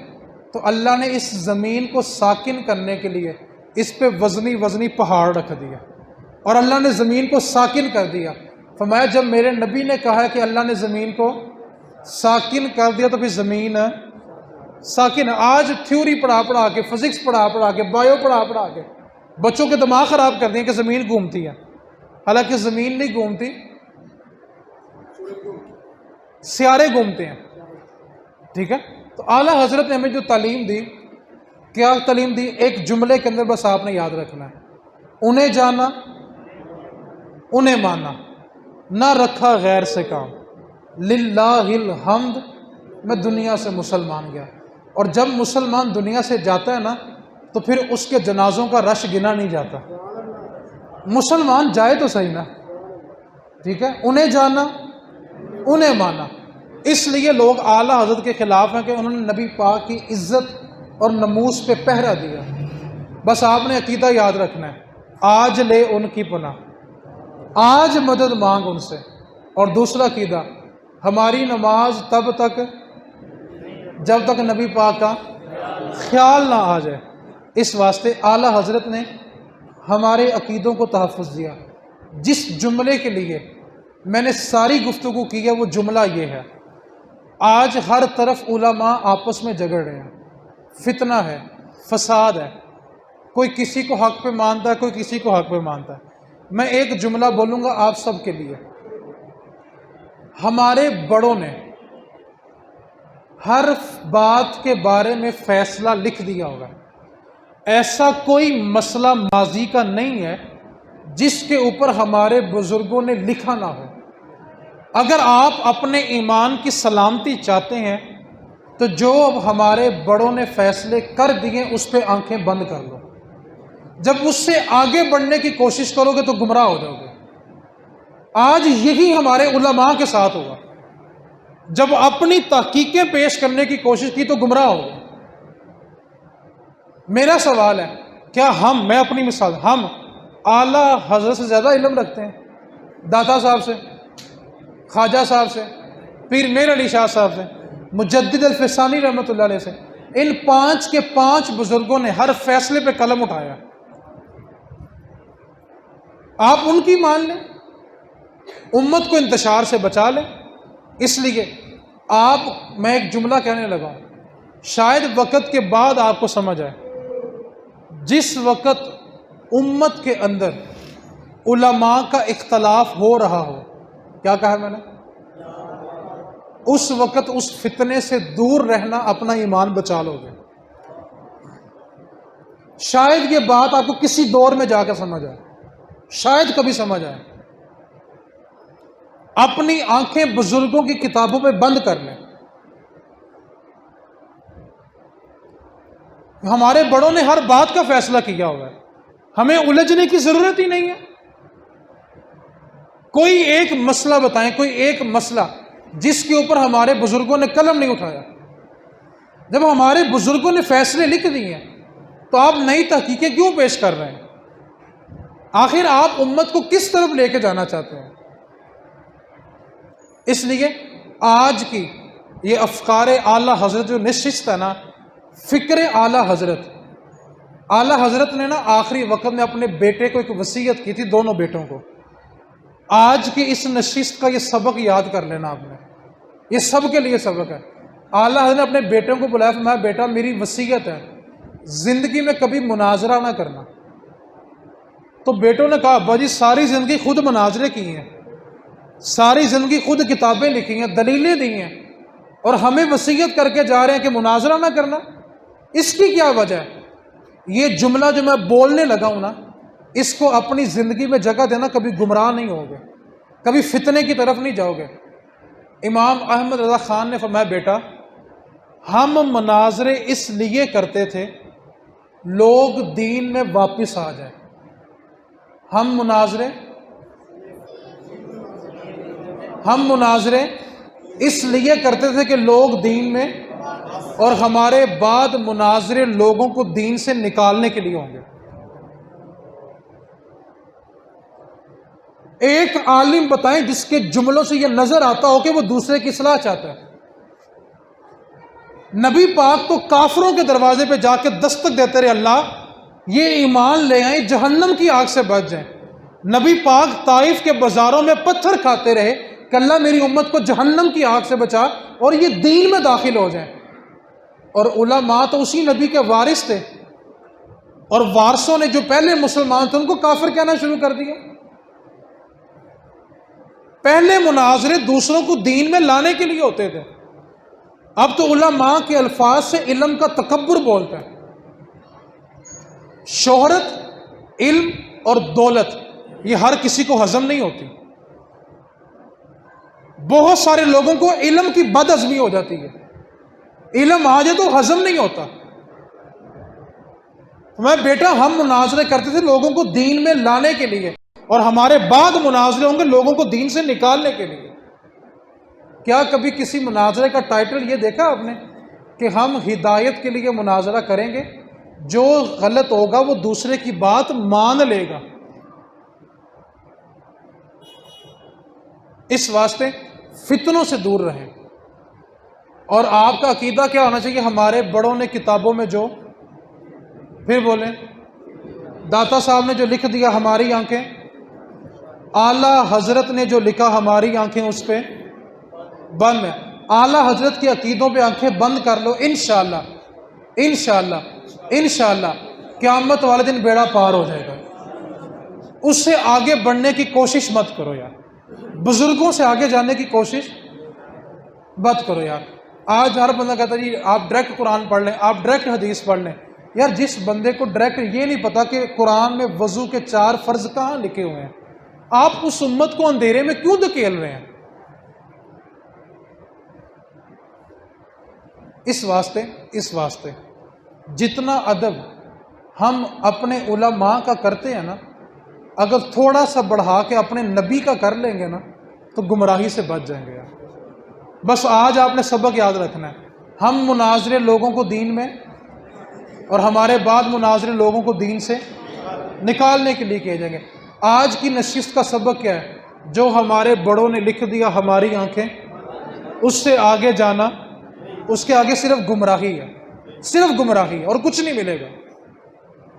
تو اللہ نے اس زمین کو ساکن کرنے کے لیے اس پہ وزنی وزنی پہاڑ رکھ دیا اور اللہ نے زمین کو ساکن کر دیا. فرمایا جب میرے نبی نے کہا کہ اللہ نے زمین کو ساکن کر دیا تو پھر زمین ساکن. آج تھیوری پڑھا کے، فزکس پڑھا کے، بایو پڑھا کے بچوں کے دماغ خراب کر دیں کہ زمین گھومتی ہے، حالانکہ زمین نہیں گھومتی، سیارے گھومتے ہیں. ٹھیک ہے؟ تو اعلیٰ حضرت نے ہمیں جو تعلیم دی، کیا تعلیم دی؟ ایک جملے کے اندر بس آپ نے یاد رکھنا ہے، انہیں جانا، انہیں مانا، نہ رکھا غیر سے کام. للہ الحمد میں دنیا سے مسلمان گیا. اور جب مسلمان دنیا سے جاتا ہے نا تو پھر اس کے جنازوں کا رش گنا نہیں جاتا. مسلمان جائے تو صحیح نا. ٹھیک ہے؟ انہیں جانا، انہیں مانا. اس لیے لوگ اعلیٰ حضرت کے خلاف ہیں کہ انہوں نے نبی پاک کی عزت اور نموس پہ پہرا دیا. بس آپ نے عقیدہ یاد رکھنا ہے، آج لے ان کی پناہ، آج مدد مانگ ان سے. اور دوسرا عقیدہ، ہماری نماز تب تک جب تک نبی پاک کا خیال نہ آ جائے. اس واسطے اعلیٰ حضرت نے ہمارے عقیدوں کو تحفظ دیا. جس جملے کے لیے میں نے ساری گفتگو کی ہے وہ جملہ یہ ہے. آج ہر طرف علماء آپس میں جھگڑ رہے ہیں، فتنہ ہے، فساد ہے، کوئی کسی کو حق پہ مانتا ہے، کوئی کسی کو حق پہ مانتا ہے. میں ایک جملہ بولوں گا آپ سب کے لیے. ہمارے بڑوں نے ہر بات کے بارے میں فیصلہ لکھ دیا ہوگا. ایسا کوئی مسئلہ ماضی کا نہیں ہے جس کے اوپر ہمارے بزرگوں نے لکھا نہ ہو. اگر آپ اپنے ایمان کی سلامتی چاہتے ہیں تو جو اب ہمارے بڑوں نے فیصلے کر دیے اس پہ آنکھیں بند کر لو. جب اس سے آگے بڑھنے کی کوشش کرو گے تو گمراہ ہو جاؤ گے. آج یہی ہمارے علماء کے ساتھ ہوا. جب اپنی تحقیقیں پیش کرنے کی کوشش کی تو گمراہ ہو گئے. میرا سوال ہے، کیا میں اپنی مثال، ہم اعلیٰ حضرت سے زیادہ علم رکھتے ہیں؟ داتا صاحب سے، خواجہ صاحب سے، پیر میر علی شاہ صاحب سے، مجدد الفسانی رحمۃ اللہ علیہ سے. ان 5 کے 5 بزرگوں نے ہر فیصلے پہ قلم اٹھایا. آپ ان کی مان لیں، امت کو انتشار سے بچا لیں. اس لیے میں ایک جملہ کہنے لگا ہوں، شاید وقت کے بعد آپ کو سمجھ آئے. جس وقت امت کے اندر علماء کا اختلاف ہو رہا ہو، کیا کہا میں نے؟ اس وقت اس فتنے سے دور رہنا، اپنا ایمان بچا لو گے. شاید یہ بات آپ کو کسی دور میں جا کے سمجھ آئے، شاید کبھی سمجھ آئے. اپنی آنکھیں بزرگوں کی کتابوں پہ بند کر لیں. ہمارے بڑوں نے ہر بات کا فیصلہ کیا ہوا ہے، ہمیں الجھنے کی ضرورت ہی نہیں ہے. کوئی ایک مسئلہ بتائیں، کوئی ایک مسئلہ جس کے اوپر ہمارے بزرگوں نے قلم نہیں اٹھایا. جب ہمارے بزرگوں نے فیصلے لکھ دیے ہیں تو آپ نئی تحقیقیں کیوں پیش کر رہے ہیں؟ آخر آپ امت کو کس طرف لے کے جانا چاہتے ہیں؟ اس لیے آج کی یہ افکار اعلیٰ حضرت جو نشست ہے نا، فکر اعلیٰ حضرت نے نا آخری وقت میں اپنے بیٹے کو ایک وصیت کی تھی، دونوں بیٹوں کو. آج کی اس نشست کا یہ سبق یاد کر لینا آپ نے، یہ سب کے لیے سبق ہے. اعلیٰ حضرت نے اپنے بیٹوں کو بلایا، فرمایا بیٹا میری وصیت ہے زندگی میں کبھی مناظرہ نہ کرنا. تو بیٹوں نے کہا ابا جی ساری زندگی خود مناظرے کی ہیں، ساری زندگی خود کتابیں لکھی ہیں، دلیلیں دی ہیں، اور ہمیں وصیت کر کے جا رہے ہیں کہ مناظرہ نہ کرنا. اس کی کیا وجہ ہے؟ یہ جملہ جو میں بولنے لگا ہوں نا، اس کو اپنی زندگی میں جگہ دینا، کبھی گمراہ نہیں ہوگے، کبھی فتنے کی طرف نہیں جاؤ گے. امام احمد رضا خان نے فرمایا بیٹا ہم مناظرے اس لیے کرتے تھے لوگ دین میں واپس آ جائیں. ہم مناظرے اس لیے کرتے تھے کہ لوگ دین میں، اور ہمارے بعد مناظرے لوگوں کو دین سے نکالنے کے لیے ہوں گے. ایک عالم بتائیں جس کے جملوں سے یہ نظر آتا ہو کہ وہ دوسرے کی اصلاح چاہتا ہے. نبی پاک تو کافروں کے دروازے پہ جا کے دستک دیتے رہے، اللہ یہ ایمان لے آئیں جہنم کی آگ سے بچ جائیں. نبی پاک طائف کے بازاروں میں پتھر کھاتے رہے کہ اللہ میری امت کو جہنم کی آگ سے بچا اور یہ دین میں داخل ہو جائیں. اور علماء تو اسی نبی کے وارث تھے، اور وارثوں نے جو پہلے مسلمان تھے ان کو کافر کہنا شروع کر دیا. پہلے مناظرے دوسروں کو دین میں لانے کے لیے ہوتے تھے، اب تو علماء کے الفاظ سے علم کا تکبر بولتا ہے. شہرت، علم اور دولت یہ ہر کسی کو ہضم نہیں ہوتی. بہت سارے لوگوں کو علم کی بد ہضمی ہو جاتی ہے، علم آ جائے تو ہضم نہیں ہوتا. میں بیٹا ہم مناظرے کرتے تھے لوگوں کو دین میں لانے کے لیے، اور ہمارے بعد مناظرے ہوں گے لوگوں کو دین سے نکالنے کے لیے. کیا کبھی کسی مناظرے کا ٹائٹل یہ دیکھا آپ نے کہ ہم ہدایت کے لیے مناظرہ کریں گے، جو غلط ہوگا وہ دوسرے کی بات مان لے گا. اس واسطے فتنوں سے دور رہیں. اور آپ کا عقیدہ کیا ہونا چاہیے؟ ہمارے بڑوں نے کتابوں میں جو، پھر بولیں، داتا صاحب نے جو لکھ دیا ہماری آنکھیں، اعلیٰ حضرت نے جو لکھا ہماری آنکھیں اس پہ بند ہے. اعلیٰ حضرت کے عقیدوں پہ آنکھیں بند کر لو، انشاءاللہ انشاءاللہ انشاءاللہ قیامت والے دن بیڑا پار ہو جائے گا. اس سے آگے بڑھنے کی کوشش مت کرو یار، بزرگوں سے آگے جانے کی کوشش مت کرو یار. آج ہر بندہ کہتا ہے جی آپ ڈائریکٹ قرآن پڑھ لیں، آپ ڈائریکٹ حدیث پڑھ لیں. یار جس بندے کو ڈائریکٹ یہ نہیں پتا کہ قرآن میں وضو کے 4 فرض کہاں لکھے ہوئے ہیں، آپ اس امت کو اندھیرے میں کیوں دھکیل رہے ہیں؟ اس واسطے جتنا ادب ہم اپنے علماء کا کرتے ہیں نا، اگر تھوڑا سا بڑھا کے اپنے نبی کا کر لیں گے نا تو گمراہی سے بچ جائیں گے یار. بس آج آپ نے سبق یاد رکھنا ہے، ہم مناظرے لوگوں کو دین میں، اور ہمارے بعد مناظرے لوگوں کو دین سے نکالنے کے لیے کیے جائیں گے. آج کی نشست کا سبق کیا ہے؟ جو ہمارے بڑوں نے لکھ دیا ہماری آنکھیں، اس سے آگے جانا، اس کے آگے صرف گمراہی ہے، صرف گمراہی ہے اور کچھ نہیں ملے گا.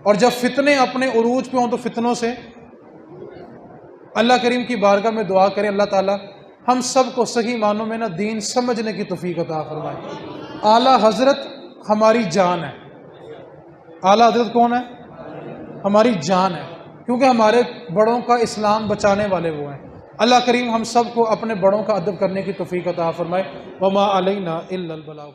اور جب فتنے اپنے عروج پہ ہوں تو فتنوں سے اللہ کریم کی بارگاہ میں دعا کریں اللہ تعالیٰ ہم سب کو صحیح معنوں میں نا دین سمجھنے کی توفیق عطا فرمائے. اعلیٰ حضرت ہماری جان ہے. اعلیٰ حضرت کون ہے؟ ہماری جان ہے، کیونکہ ہمارے بڑوں کا اسلام بچانے والے وہ ہیں. اللہ کریم ہم سب کو اپنے بڑوں کا ادب کرنے کی توفیق عطا فرمائے. وما علینا الا البلاغ.